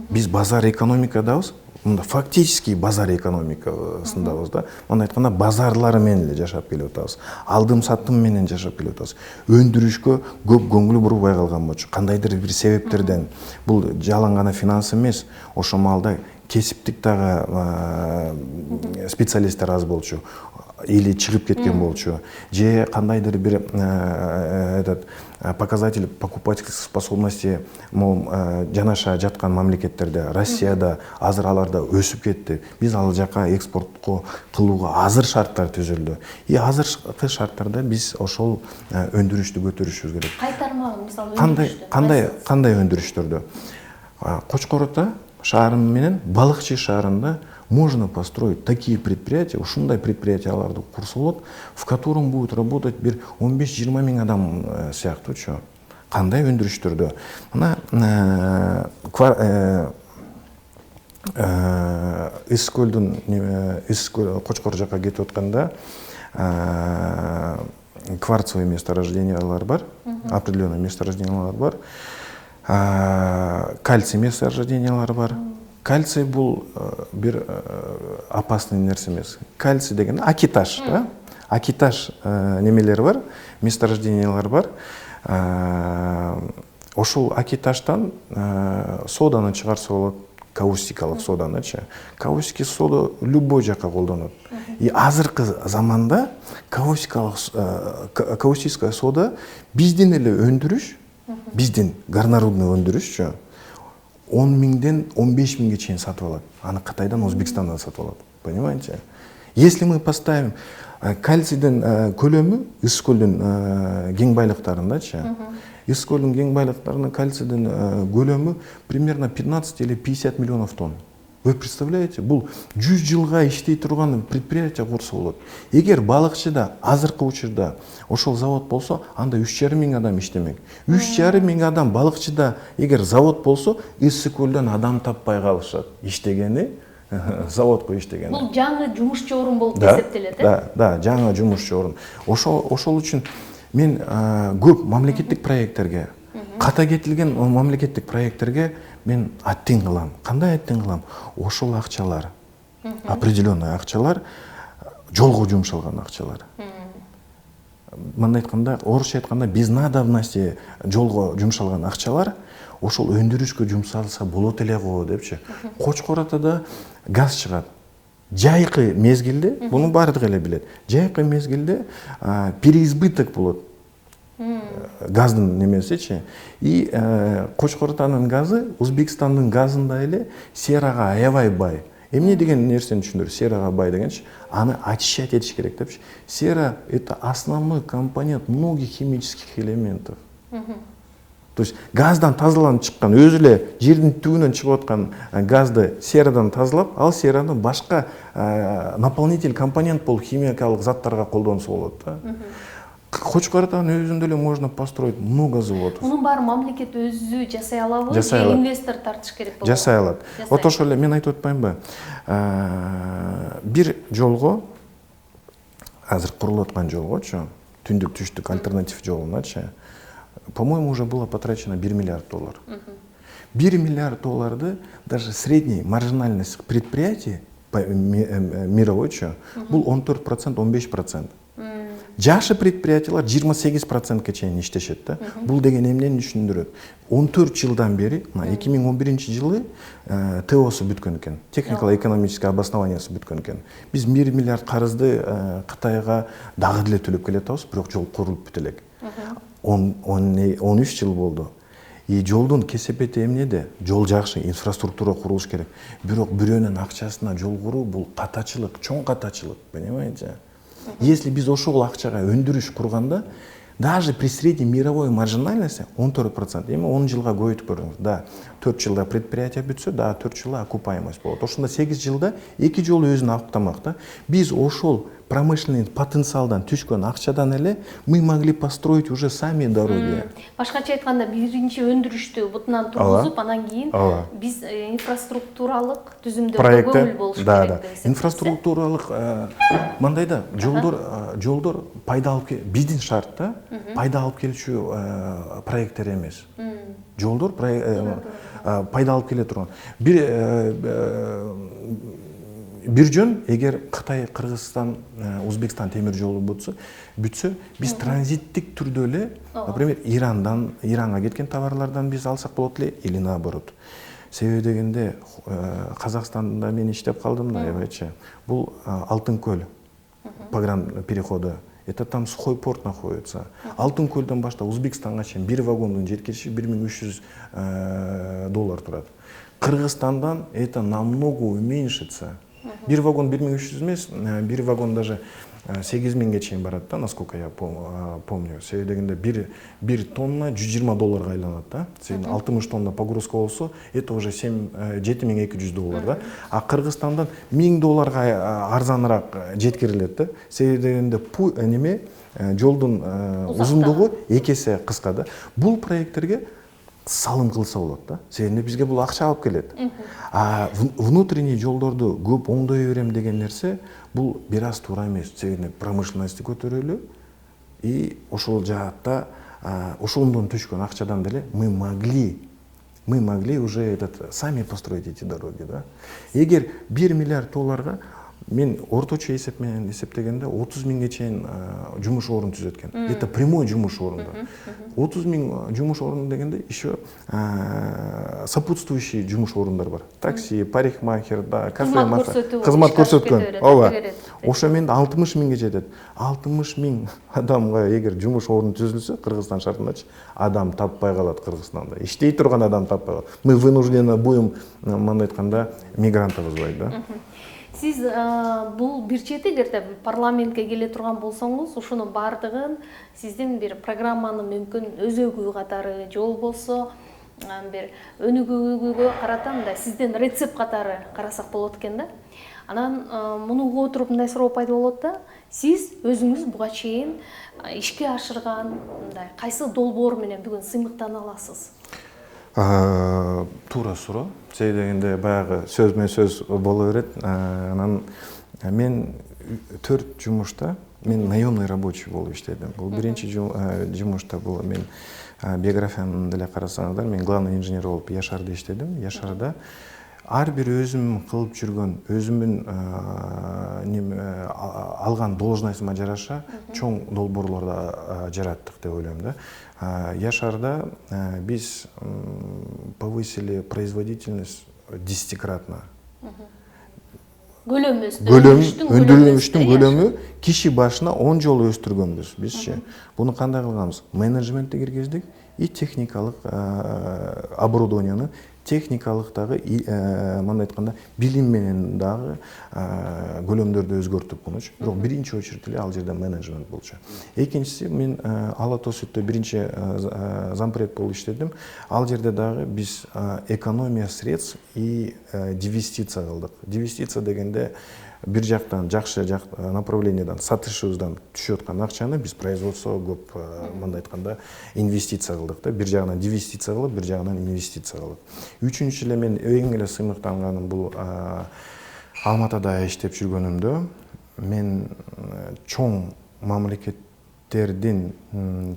Биз базар экономикадабыз. Мында фактически базар экономикасындабыз да. Мында айтканда базарлар менен эле жашап келип атабыз. Алдым саттым менен жашап келип атабыз. Өндүрүшкө көп көңүл бурбай калган болчу. Кандайдыр бир себептерден. Бул жалаң гана финанс эмес, ошол маалда кесиптик дагы специалисттер аз болчу. Или чыгып кеткен болчу. Же кандайдыр бир этот показатель покупательской способности жанаша жаткан мамлекеттерде, Россияда азыр аларда өсүп кетти. Биз ал жака экспортко кылууга азыр шарттар түзүлдү. И азыркы шарттарда биз ошол өндүрүштү көтөрүшүбүз керек. Кайтарма мисалы кандай өндүрүштөрдө? Кочкорото шаары менен Балыкчы шаарында можно построить такие предприятия, ушундай предприятияларды курса болот, в котором будет работать бир 15-20 миң адам сыяктуучу. Кандай өндүрүштөрдө? Мына Кочкор жака кетип атканда кварцевый месторождениялар бар, определенный месторождениялар бар, кальций месторождениялар бар. Кальций бул бир опасный нерсе эмес. Кальций деген акиташ, да? Акиташ немелери бар, месторождениялар бар. Ошол акиташтан соданы чыгарса болот, каустикалык соданычы. Каустик сода любой жака колдонот. И азыркы заманда каустическая сода биздин эле өндүрүш, биздин горнорудный өндүрүшчү 10 миңден 15 миңге чейин сатып алат. Аны Кытайдан, Өзбекстандан сатып алат. Понимаете? Если мы поставим кальцийдин көлөмү Ысык көлдүн кең байлыктарындачы, Ысык көлдүн кең байлыктарында кальцийдин көлөмү примерно 15 или 50 миллионов тонн. Вы представляете? Бул 100 жылга иштей турган предприятие курса болот. Эгер Балыкчыда азыркы учурда ошол завод болсо, анда 3,5 миң адам иштемек. 3,5 миң адам Балыкчыда эгер завод болсо, Ысык көлдөн адам таппай калышат. Иштегени, заводко иштегени. Бул жаңы жумушчу орун болуп эсептелет, Да, жаңы жумушчу орун. Ошол үчүн мен көп мамлекеттик проекттерге, ката кетилген мамлекеттик проекттерге мен аттен кылам. Кандай аттен кылам? Ошол акчалар, определенный акчалар, жолго жумшалган акчалар. Мындай айтканда, орусча айтканда, без надобности жолго жумшалган акчалар ошол өндүрүшкө жумсалса болот эле го депчи. Кочкоротодо газ чыгат. Жайкы мезгилде, буну баардыгы эле билет. Жайкы мезгилде переизбыток болот. Газдын немесичи. И Кочкоротонун газы Өзбекстандын газында эле серага аябай бай. Эмне деген нерсени түшүндүр? Серага бай дегенчи, аны очищать этиш керек депчи. Сера — это основной компонент многих химических элементов. То есть газдан тазаланып чыккан, өзү эле жердин түбүнөн чыгып аткан газды серадан тазалап, ал сераны башка наполнитель компонент болуп химиялык заттарга колдонсо болот да. Кочкардагы өзүндө эле можно построить много заводов. Мунун баары мамлекет өзү жасай алабы? Жасай же алат. инвестор тартыш керек болот? Жасай алат. Жасай. Вот ошол эле мен айтып атпаймынбы? Бир жолго азыр курулуп аткан жолгочу, түндүк түштүк альтернатив жолуначы, по-моему, уже было потрачено 1 миллиард доллар. 1 миллиард долларды даже средний маржинальность предприятий мировойчу бул 14%, 15%. Жашы предприятиялар 28%га чейин иштешет да. Бул деген эмнени түшүндүрөт? 14 жылдан бери, 2011 жылы ТОсу бүткөн экен. Технико-экономическое обоснованиясы бүткөн экен. Биз 1 миллиард карызды Кытайга дагы деле төлөп келатабыз, бирок жол курулуп бүт элек. 13 жыл болду. И жолдун кесепети эмнеде? Жол жакшы, инфраструктура курулуш керек. Бирок бирөөнүн акчасына жол куруу бул катачылык, чоң катачылык, понимаете? Если без ошол акчага өндүрүш курганда, даже при средней мировой маржинальности 14%, эми 10 жылга көбөйтүп көрүңүз. Да, 4 жылда предприятие бүтсө, да, 4 жылда окупаемость болот. Ошондо 8 жылда 2 жол өзүн актамак да. Биз ошол промышленный потенциалдан түшкөн акчадан эле мы могли построить уже сами дороги. Башкача айтканда, биринчи өндүрүштү бутунан тургузуп, анан кийин биз инфраструктуралык түзүмдөргө көңүл болуш керек. Инфраструктуралык мындай да, жолдор пайда алып биздин шарт да, пайда алып келчү проекттер эмес. Жолдор пайда алып келе турган. Бир жөн, эгер Кытай, Кыргызстан, Өзбекстан темир жолу бүтсө, биз транзиттик түрдө эле, например, Иранга кеткен товарлардан биз алсак болот эле, или наоборот. Себеби дегенде, Казакстанда мен иштеп калдым да, эбечи. Бул Алтын көл погран переходу. Это там сухой порт находится. Алтын көлдөн баштап Өзбекстанга чейин бир вагондун жеткириши $1300 турат. Кыргызстандан это намного уменьшится. Бир вагон 1300 эмес, бир вагон даже 8000ге чейин барат да, насколько я помню. Себеби дегенде бир тонна $120 айланат да. 60 тонна погрузка болсо, это уже $7200 да. А Кыргызстандан $1000 арзаныраак жеткирилет да. Себеби дегенде неме жолдун узундугу 2 эсе кыска да. Бул проекттерге салым кылса болот да. Себеби бизге бул акча алып келет. А внутренний жолдорду көп оңдой берем деген нерсе бул бир аз туура эмес. Себеби промышленности көтөрөлү и ошол жаатта ошондон түшкөн акчадан деле мы могли уже сами построить эти дороги да. Эгер 1 миллиард долларга мен орточо эсеп менен эсептегенде 30 миңге чейин жумуш орун түзөт экен. Это прямой жумуш орун да. 30 миң жумуш орун дегенде еще сопутствующий жумуш орундар бар. Такси, парикмахер, да, кафе, кызмат көрсөткөн. Ооба. Ошо менде 60 миңге жетет. 60 миң адамга эгер жумуш орун түзүлсө, Кыргызстан шартындачы, адам таппай калат Кыргызстанда. Иштей турган адам таппай калат. Мы вынуждены будем, мындай айтканда, мигрант вызывать, да. Сиз бул бир чети эгерде парламентке келе турган болсоңуз, ушунун баардыгын сиздин бир программанын мүмкүн өзөгү катары жол болсо, бир өнүгүүгө карата мындай сизден рецепт катары карасак болот экен да. Анан муну угуп отуруп мындай суроо пайда болот да. Сиз өзүңүз буга чейин ишке ашырган мындай кайсы долбоор менен бүгүн сыймыктана аласыз? Туура суроо. Себеби дегенде баягы сөзмө сөз боло берет. Анан мен 4 жумушта мен наемный рабочий болуп иштедим. Бул биринчи жумушта бул мен биографиямды деле карасаңыздар, мен главный инженер болуп Яшарда иштедим. Яшарда ар бир өзүм кылып жүргөн, өзүмдүн алган должностьума жараша чоң долбоорлорду жараттык деп ойлойм да. Яшарда биз повысили производительность 10-кратно. Өндүрүштүн көлөмү киши башына 10 жолу өстүргөнбүз бизчи. Буну кандай кылганбыз? Менеджментти киргиздик и техникалык оборудованияны техникалыктагы мындай айтканда билим менен дагы көлөмдөрдү өзгөртүп мунучу. Бирок биринчи очередь эле ал жерде менеджмент болчу. Экинчиси мен Ала-Тоо сүттө биринчи зампред болуп иштедим. Ал жерде дагы биз экономия средств и дивестиция кылдык. Дивестиция дегенде бир жактан жакшы направлениядан сатышыбыздан түшүп аткан акчаны биз производствого көп мындай айтканда инвестиция кылдык да. Бир жагынан дивестиция кылып, бир жагынан инвестиция кылып. Үчүнчү эле мен эң эле сыймыктанганым бул Алматыда иштеп жүргөнүмдө мен чоң мамлекеттердин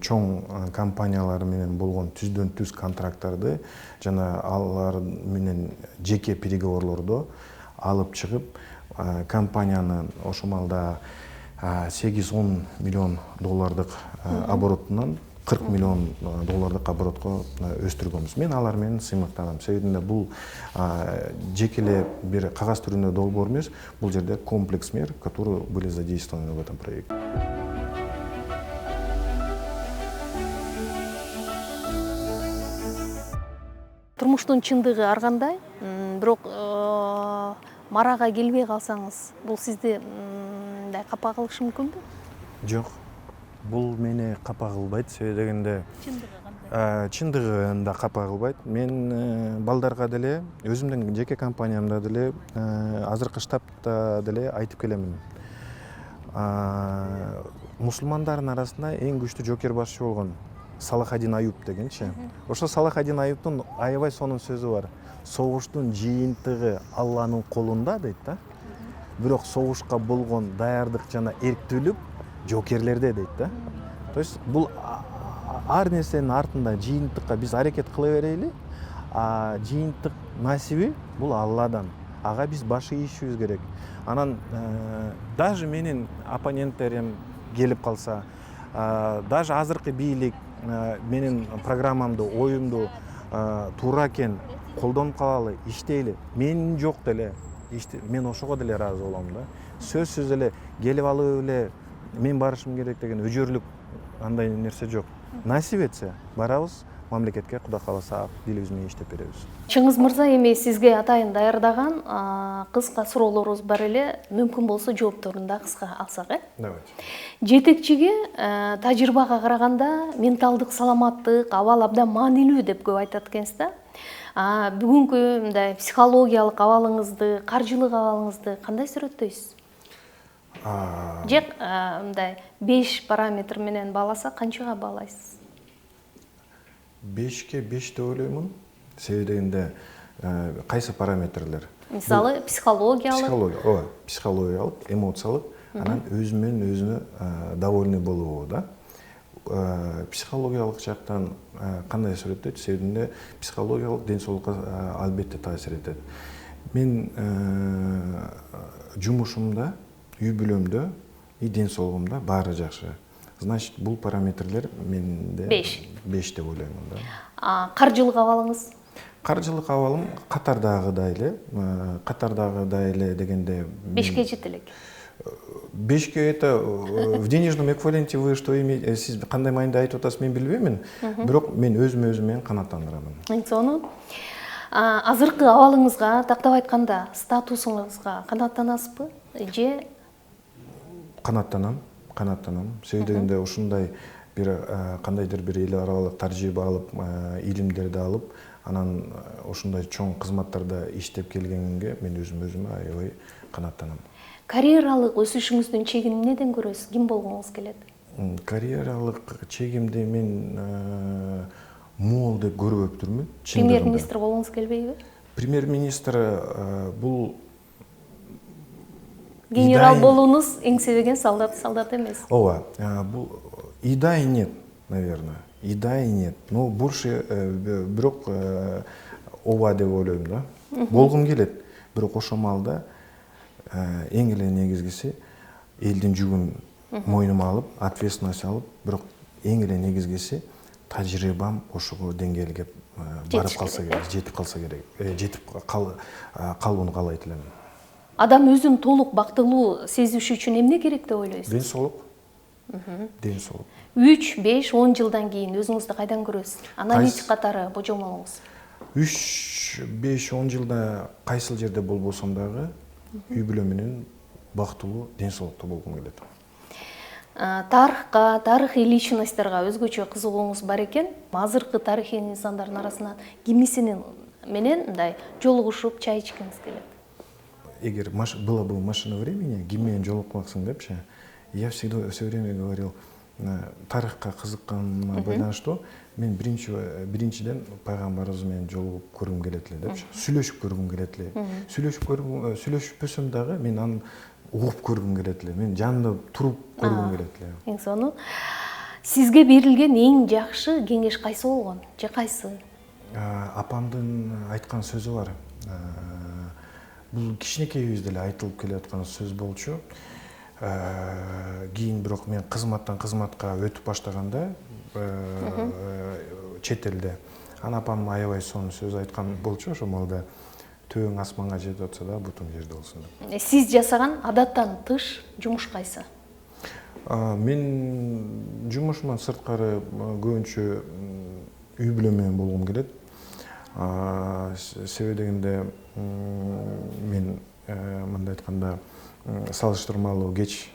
чоң компаниялары менен болгон түздөн түз контракттарды жана алар менен жеке переговорлордо алып чыгып компаниянын ошол маалда 8-10 миллион доллардык оборотунан 40 миллион доллардык оборотко өстүргөнбүз. Мен алар менен сыймыктанам. Себебинде бул жеке эле бир кагаз түрүндө долбоор эмес, бул жерде комплекс мер, которые были задействованы в этом проекте. Турмуштун чындыгы ар кандай, бирок марага келбей калсаңыз, бул сизди мындай капа кылышы мүмкүнбү? Жок. Бул мени капа кылбайт. Себеби дегенде чындыгында капа кылбайт. Мен балдарга деле, өзүмдүн жеке компаниямда деле, азыркы штабта деле айтып келемин. Мусулмандардын арасында эң күчтүү жокер башчы болгон Салахаддин Аюб дегенчи. Ошо Салахаддин Аюбтун аябай сонун сөзү бар. Согуштун жыйынтыгы Алланын колунда дейт да. Бирок согушка болгон даярдык жана эрктүүлүк жокерлерде дейт да. То есть бул ар нерсенин артында жыйынтыкка биз аракет кыла берели, жыйынтык насиби бул Алладан. Ага биз баш ийишибиз керек. Анан даже менин оппоненттерим келип калса, даже азыркы бийлик менин программамды, оюмду туура экен колдонуп калалы, иштейли. Мен жок деле, мен ошого деле ыраазы болом да. Сөзсүз эле келип алып эле мен барышым керек деген өжөрлүк андай нерсе жок. Насип этсе барабыз, мамлекетке Кудай кааласа дилибиз менен иштеп беребиз. Чыңгыз мырза, эми сизге атайын даярдаган кыска суроолорубуз бар эле, мүмкүн болсо жоопторун да кыска алсак, Давайте. Жетекчиге тажрыйбага караганда менталдык саламаттык, абал абдан маанилүү деп көп айтат экенсиз да. Бүгүнкү мындай психологиялык абалыңызды, каржылык абалыңызды кандай сүрөттөйсүз? Же мындай 5 параметр менен бааласак канчага баалайсыз? 5ке 5 деп ойлоймун. Себеби дегенде кайсы параметрлер? Мисалы психологиялык, психологиялык, эмоциялык, анан өзү менен өзүнө довольный болуу да. Психологиялык жактан кандай сүрөттөйт? Себебинде психологиялык ден соолукка албетте таасир этет. Мен жумушумда, үй бүлөмдө и ден соолугумда баары жакшы. Значит, бул параметрлер менде 5 деп ойлоймун да. Каржылык абалыңыз? Каржылык абалым катардагыдай эле дегенде 5ке жете элек. 5ке это в денежном эквиваленте вы что имеете, сиз кандай мааниде айтып атасыз мен билбеймин, бирок мен өзүм менен канааттандырамын. Эң сонун. Азыркы абалыңызга, тактап айтканда, статусуңузга канааттанасызбы? Же Канааттанам. Себеби дегенде ушундай бир кандайдыр бир эл аралык тажрыйба алып, илимдерди алып, анан ушундай чоң кызматтарда иштеп келгенимге мен өзүмө аябай канааттанам. Карьералык өсүшүңүздүн чегин эмнеден көрөсүз? Ким болгоңуз келет? Карьералык чегимди мен мол деп көрбөп турмун. Премьер-министр болгоңуз келбейби? Премьер-министр бул Генерал болуунуз эңсебеген солдат эмес. Ооба, бул и да и нет, наверное. И да и нет. Но больше бирок ооба деп ойлойм да. Болгум келет. Бирок ошол маалда эң эле негизгиси элдин жүгүн мойнума алып, ответственность алып, бирок эң эле негизгиси тажрыйбам ошого деңгээлге барып калса керек, жетип калса керек, жетип калууну каалайт элем. Адам өзүн толук бактылуу сезиши үчүн эмне керек деп ойлойсуз? Ден соолук. Ден соолук. 3, 5, 10 жылдан кийин өзүңүздү кайдан көрөсүз? Аналитик катары божомолуңуз. 3, 5, 10 жылда кайсыл жерде болбосом дагы үй бүлө менен бактылуу, ден соолуктуу болгум келет. Тарыхка, тарыхый личностторго өзгөчө кызыгууңуз бар экен. Азыркы тарыхый инсандардын арасынан кимисинин менен мындай жолугушуп чай ичкиңиз келет? егер было бы машина времени, ким менен жолукмаксың депчи, я всегда все время говорил, тарыхка кызыкканыма байланыштуу мен биринчиден пайгамбарыбыз менен жолугуп көргүм келет эле депчи, сүйлөшүп көргүм келет эле. Сүйлөшпөсөм дагы мен аны угуп көргүм келет эле, мен жанында туруп көргүм келет эле. Эң сонун. Сизге берилген эң жакшы кеңеш кайсы болгон? Же кайсы? Апамдын айткан сөзү бар. Бул кичинекейибизде эле айтылып келаткан сөз болчу. Кийин бирок мен кызматтан кызматка өтүп баштаганда чет элде ана апам аябай сонун сөз айткан болчу, ошол маалда төбөң асманга жетип атса да бутуң жерде болсун деп. Сиз жасаган адаттан тыш жумуш кайсы? Мен жумушуман сырткары көбүнчө үй бүлө менен болгум келет. Себеби дегенде мен мындай айтканда салыштырмалуу кеч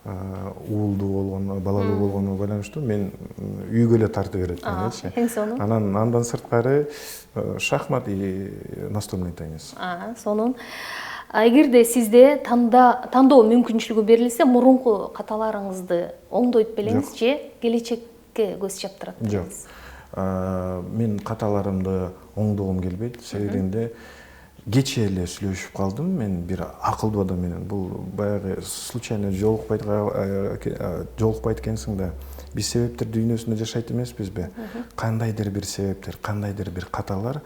уулдуу болгон, балалуу болгонума байланыштуу мен үйгө эле тарта берет элечи. Эң сонун. Андан сырткары шахмат и настольный теннис. Сонун. Эгерде сизде тандоо мүмкүнчүлүгү берилсе, мурунку каталарыңызды оңдойт белеңиз же келечекке көз чаптырат белеңиз? Мен каталарымды оңдогум келбейт. Себеби дегенде кечээ эле сүйлөшүп калдым мен бир акылдуу адам менен. Бул баягы случайно жолукпайт экенсиң да. Биз себептер дүйнөсүндө жашайт эмеспизби? Кандайдыр бир себептер, кандайдыр бир каталар,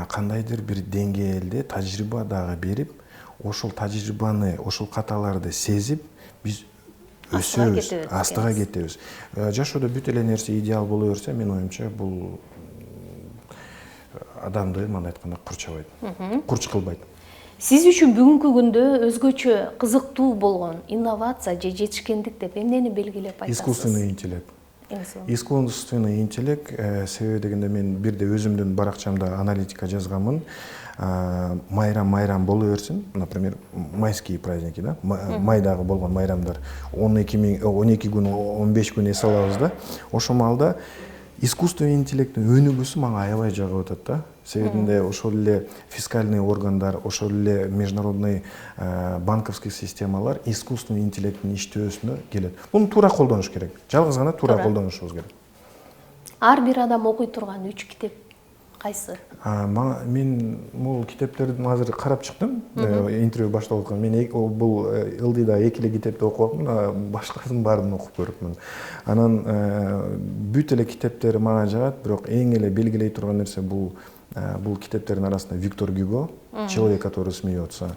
кандайдыр бир деңгээлде тажрыйба дагы берип, ошол тажрыйбаны, ошол каталарды сезип, биз өсөбүз, астыга кетебиз. Жашоодо бүт эле нерсе идеал боло берсе, менин оюмча, бул адамды мындай айтканда курчабайт, курч кылбайт. Сиз үчүн бүгүнкү күндө өзгөчө кызыктуу болгон инновация же жетишкендик деп эмнени белгилеп айтасыз? Искусственный интеллект. Искусственный интеллект, себеби дегенде мен бирде өзүмдүн баракчамда аналитика жазганмын. Майрам боло берсин, например, майские праздники, да, майдагы болгон майрамдар 12 күн, 15 күн эс алабыз да. Ошол маалда искусственный интеллекттин өнүгүүсү мага аябай жагып атат да. Себебинде ошол эле фискальный органдар, ошол эле международный банковский системалар искусственный интеллекттин иштөөсүнө келет. Буну туура колдонуш керек. Жалгыз гана туура колдонушубуз керек. Ар бир адам окуй турган 3 китеп кайсы? Мен бул китептерди азыр карап чыктым. Интервью башталып аткан. Мен бул ылдыйда 2 эле китепти окуп алыпмын, башкасын баарын окуп көрүпмүн. Анан бүт эле китептери мага жагат, бирок эң эле белгилей турган нерсе бул китептердин арасында Виктор Гюго, «Человек, который смеется».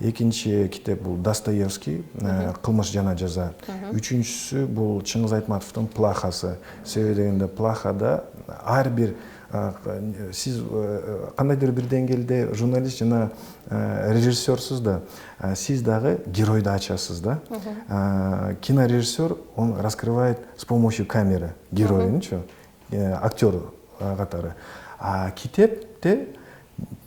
Экинчи китеп бул Достоевский, «Кылмыш жана жаза». Үчүнчүсү бул Чыңгыз Айтматовдун «Плахасы». Себеби дегенде Плахада ар бир сиз кандайдыр бир деңгээлде журналист жана режиссерсуз да, сиз дагы геройду ачасыз да. Кинорежиссер, он раскрывает с помощью камеры героюнчу, актер катары. А китепте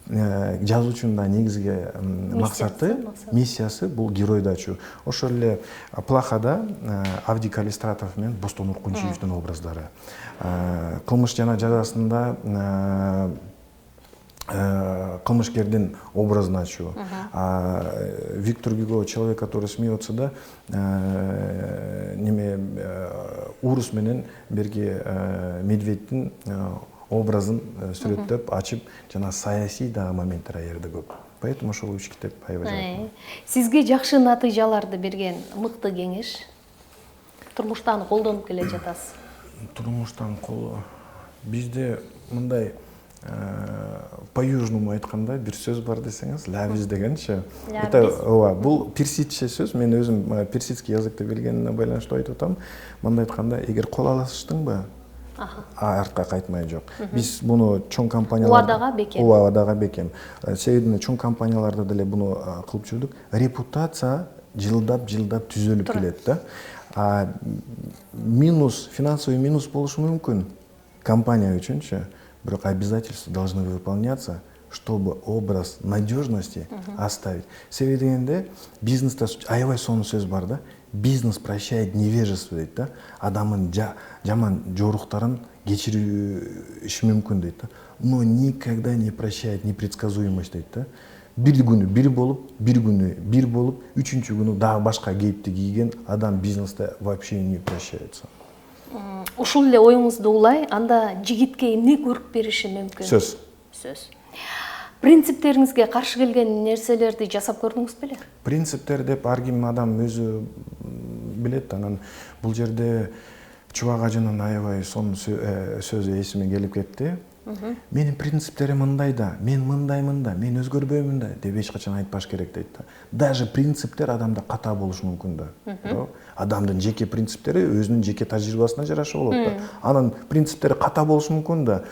жазуучунун негизги максаты, миссиясы бул геройду ачуу. Ошол эле Плахада Авдий Калистратов менен Бостон Уркунчиевдин образдары. Кылмыш жана жазасында кылмышкердин образын ачуу. Виктор Гюго «Человек, который смеется» да, Урус менен берги медведьтин образын сүрөттөп ачып, жана саясий дагы моменттер аерде көп. Поэтому ошол 3 китеп аябай жагат. Сизге жакшы натыйжаларды берген мыкты кеңеш? Турмуштан колдонуп келе жатасыз? Турмуштан бизде мындай по-южному айтканда бир сөз бар десеңиз, лабиз дегенчи. Бул персидче сөз, мен өзүм персидский языкты билгенине байланыштуу айтып атам. Мындай айтканда, эгер кол алышtыңбы, артка кайтмай жок. Биз буну чоң компанияларда убадага бекем. Себеби чоң компанияларда деле буну кылып жүрдүк. Репутация жылдап түзөлүп келет да. Минус, финансовый минус болушу мүмкүн компания үчүнчү, бирок обязательства должны выполняться, чтобы образ надежности оставить. Себеби дегенде бизнесте аябай сонун сөз бар да. Бизнес прощает невежество дейт да. Адамдын жаман жоруктарын кечириши мүмкүн дейт да. Но никогда не прощает непредсказуемость дейт да. бир күнү бир болуп, бир күнү бир болуп, үчүнчү күнү дагы башка кейипти кийген адам бизнесте вообще не прощается. Ушул эле оюңузду улай, анда жигитке эмне көрүп бериши мүмкүн? Сөз. Сөз. Принциптериңизге каршы келген нерселерди жасап көрдүңүз беле? Принциптер деп ар ким адам өзү билет. Анан бул жерде Чубак ажынын аябай сонун сөзү эсиме келип кетти. Менин принциптерим мындай да, мен мындаймын да, мен өзгөрбөймүн да деп эч качан айтпаш керек дейт да. Даже принциптер адамда ката болушу мүмкүн да. Адамдын жеке принциптери өзүнүн жеке тажрыйбасына жараша болот да. Анын принциптери ката болушу мүмкүн да.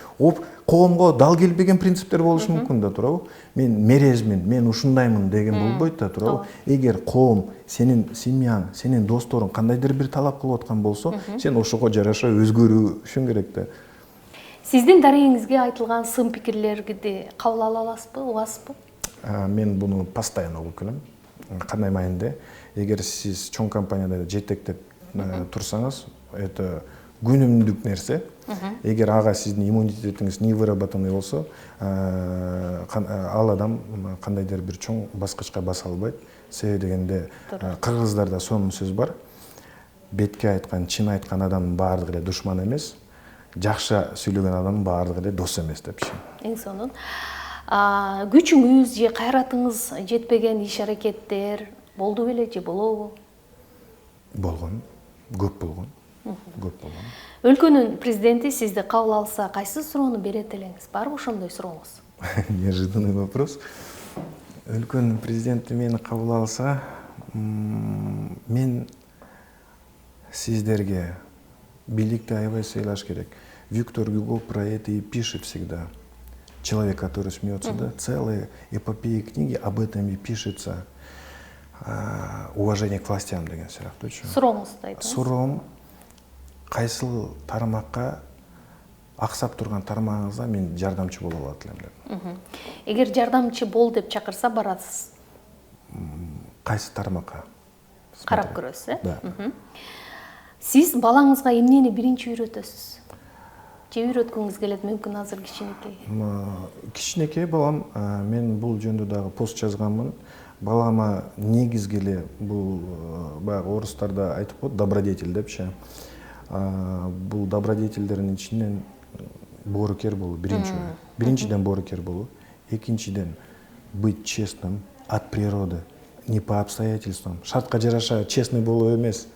Коомго дал келбеген принциптер болушу мүмкүн да, туурабы? Мен мерезмин, мен ушундаймын деген болбойт да, туурабы? Эгер коом, сенин семьяң, сенин досторуң кандайдыр бир талап кылып аткан болсо, сен ошого жараша өзгөрүшүң керек да. Сиздин дарегиңизге айтылган сын пикирлерди кабыл ала аласызбы, угасызбы? Мен буну постоянно угуп келем. Кандай маенде? Эгер сиз чоң компанияда жетектеп турсаңыз, это күнүмдүк нерсе. Эгер ага сиздин иммунитетиңиз не выработанный болсо, ал адам кандайдыр бир чоң баскычка баса албайт. Себеби дегенде кыргыздарда сонун сөз бар. Бетке айткан, чын айткан адамдын баардыгы эле душман эмес. Жакшы сүйлөгөн адамдын баардыгы эле дос эмес депчи. Эң сонун. Күчүңүз же кайратыңыз жетпеген иш аракеттер болду беле же болобу? Болгон, көп болгон. Көп болгон. Өлкөнүн президенти сизди кабыл алса, кайсы суроону берет элеңиз? Барбы ошондой сурооңуз? Неожиданный вопрос. Өлкөнүн президенти мени кабыл алса, мен сиздерге бийликти аябай сыйлаш керек. Виктор Гюго про это и пишет всегда. Человек, который смеется, да, целые эпопеи книги об этом и пишется. Уважение к властям деген сыяктуу, точно. Сурооңузду айтыңыз. Суроом, кайсыл тармакка аксап турган тармагыңызга мен жардамчы боло алат элем деп. Эгер жардамчы бол деп чакырса, барасыз. Кайсы тармакка? Карап көрөсүз, э? Да. Сиз балаңызга эмнени биринчи үйрөтөсүз? Же үйрөткүңүз келет, мүмкүн азыр кичинекей? Кичинекей балам, мен бул жөнүндө дагы пост жазганмын. Балама негизги эле бул баягы орустарда айтып коет, добродетель депчи. Бул добродетелдердин ичинен боорукер болуу биринчи. Биринчиден боорукер болуу, экинчиден быть честным от природы, не по обстоятельствам. Шартка жараша честный болуу эмес,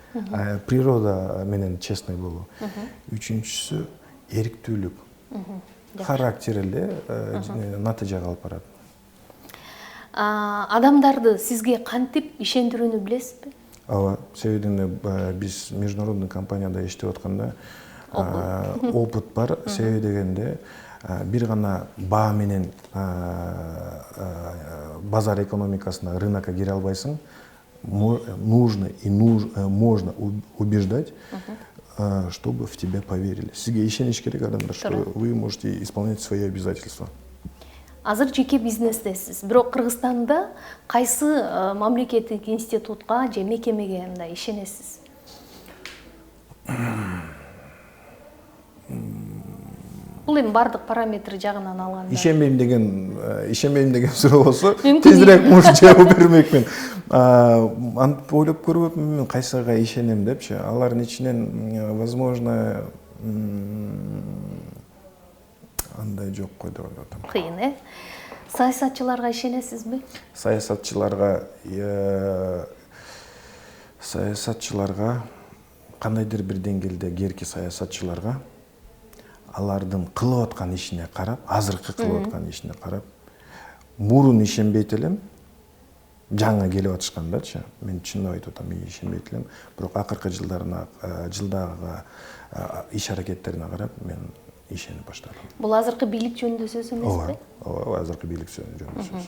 природа менен честный болуу. Үчүнчүсү эрктүүлүк. Характер эле натыйжага алып барат. Адамдарды сизге кантип ишендирүүнү билесизби? Ооба, себебинде биз международный компанияда иштеп атканда опыт бар. Себеби дегенде бир гана баа менен базар экономикасына, рынокко кире албайсың. Нужно и можно убеждать, чтобы в тебя поверили. Сизге ишенич керек адамдар, что вы можете исполнять свои обязательства. Азыр жеке бизнестесиз. Бирок Кыргызстанда кайсы мамлекеттик институтка же мекемеге мындай ишенесиз? Бул эми бардык параметр жагынан алганда. Ишенбейм деген суроо болсо, тезирээк мушу жооп бермекмин. Антип ойлоп көрбөпмүн, мен кайсыга ишенем депчи. Алардын ичинен, возможно, андай жок кой деп ойлоп атам. Кыйын, э? Саясатчыларга ишенесизби? Саясатчыларга кандайдыр бир деңгээлде керки саясатчыларга алардын кылып аткан ишине карап, азыркы кылып аткан ишине карап, мурун ишенбейт элем. Жаңы келип атышкандачы, мен чын айтып атам, мен ишенбейт элем. Бирок акыркы жылдагы иш аракеттерине карап, мен ишенип баштадым. Бул азыркы бийлик жөнүндө сөз эмеспи? Ооба, азыркы бийлик жөнүндө сөз.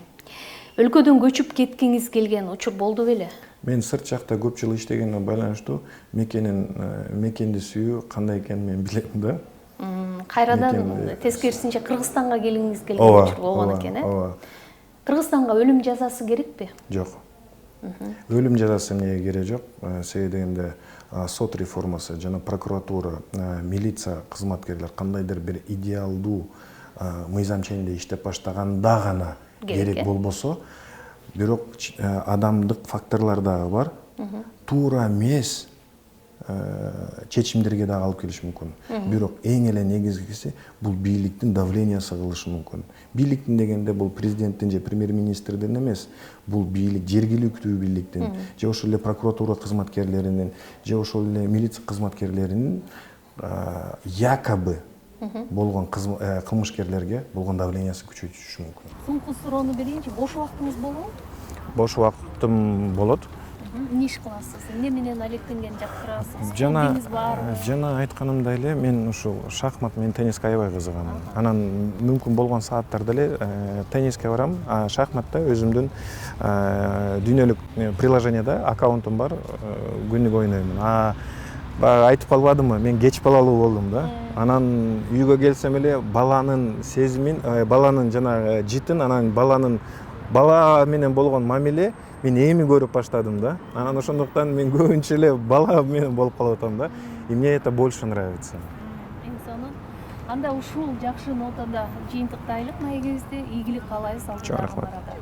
Өлкөдөн көчүп кеткиңиз келген учур болду беле? Мен сырт жакта көп жыл иштегенине байланыштуу мекенди сүйүү кандай экенин мен билем да. Кайрадан тескерисинче Кыргызстанга келгиңиз келген учур болгон экен, э? Ооба. Кыргызстанга өлүм жазасы керекпи? Жок. Өлүм жазасы эмнеге керек жок? Себеби дегенде сот реформасы жана прокуратура, милиция кызматкерлер кандайдыр бир идеалдуу мыйзам чегинде иштеп баштаганда гана керек болбосо, бирок адамдык факторлор дагы бар. Туура эмес чечимдерге дагы алып келиши мүмкүн. Бирок эң эле негизгиси бул бийликтин давлениясы кылышы мүмкүн. Бийликтин дегенде бул президенттин же премьер-министрдин эмес, бул бийлик жергиликтүү бийликтин, же ошол эле прокуратура кызматкерлеринин, же ошол эле милиция кызматкерлеринин якобы болгон кылмышкерлерге болгон давлениясы күчөйтүшү мүмкүн. Соңку суроону берейинчи, бош убактыңыз болобу? Бош убактым болот. Эмне иш кыласыз? Эмне менен алектенген жактырасыз? Жана Хоббиңиз барбы? жана айтканымдай эле мен ушул шахмат менен тенниске аябай кызыгам. Анан мүмкүн болгон сааттарда эле тенниске барам, а шахматта өзүмдүн дүйнөлүк приложениеда аккаунтум бар, күнүгө ойноймун. Баягы айтып калбадымбы, мен кеч балалуу болдум да. Анан үйгө келсем эле баланын сезимин, баланын жанагы житин, анан бала менен болгон мамиле мен эми көрүп баштадым да. Анан ошондуктан мен көбүнчө эле бала менен болуп калып атам да. И мне это больше нравится. Эң сонун. Анда ушул жакшы нотада жыйынтыктайлык маегибизди. Ийгилик каалайбыз алдыда барада.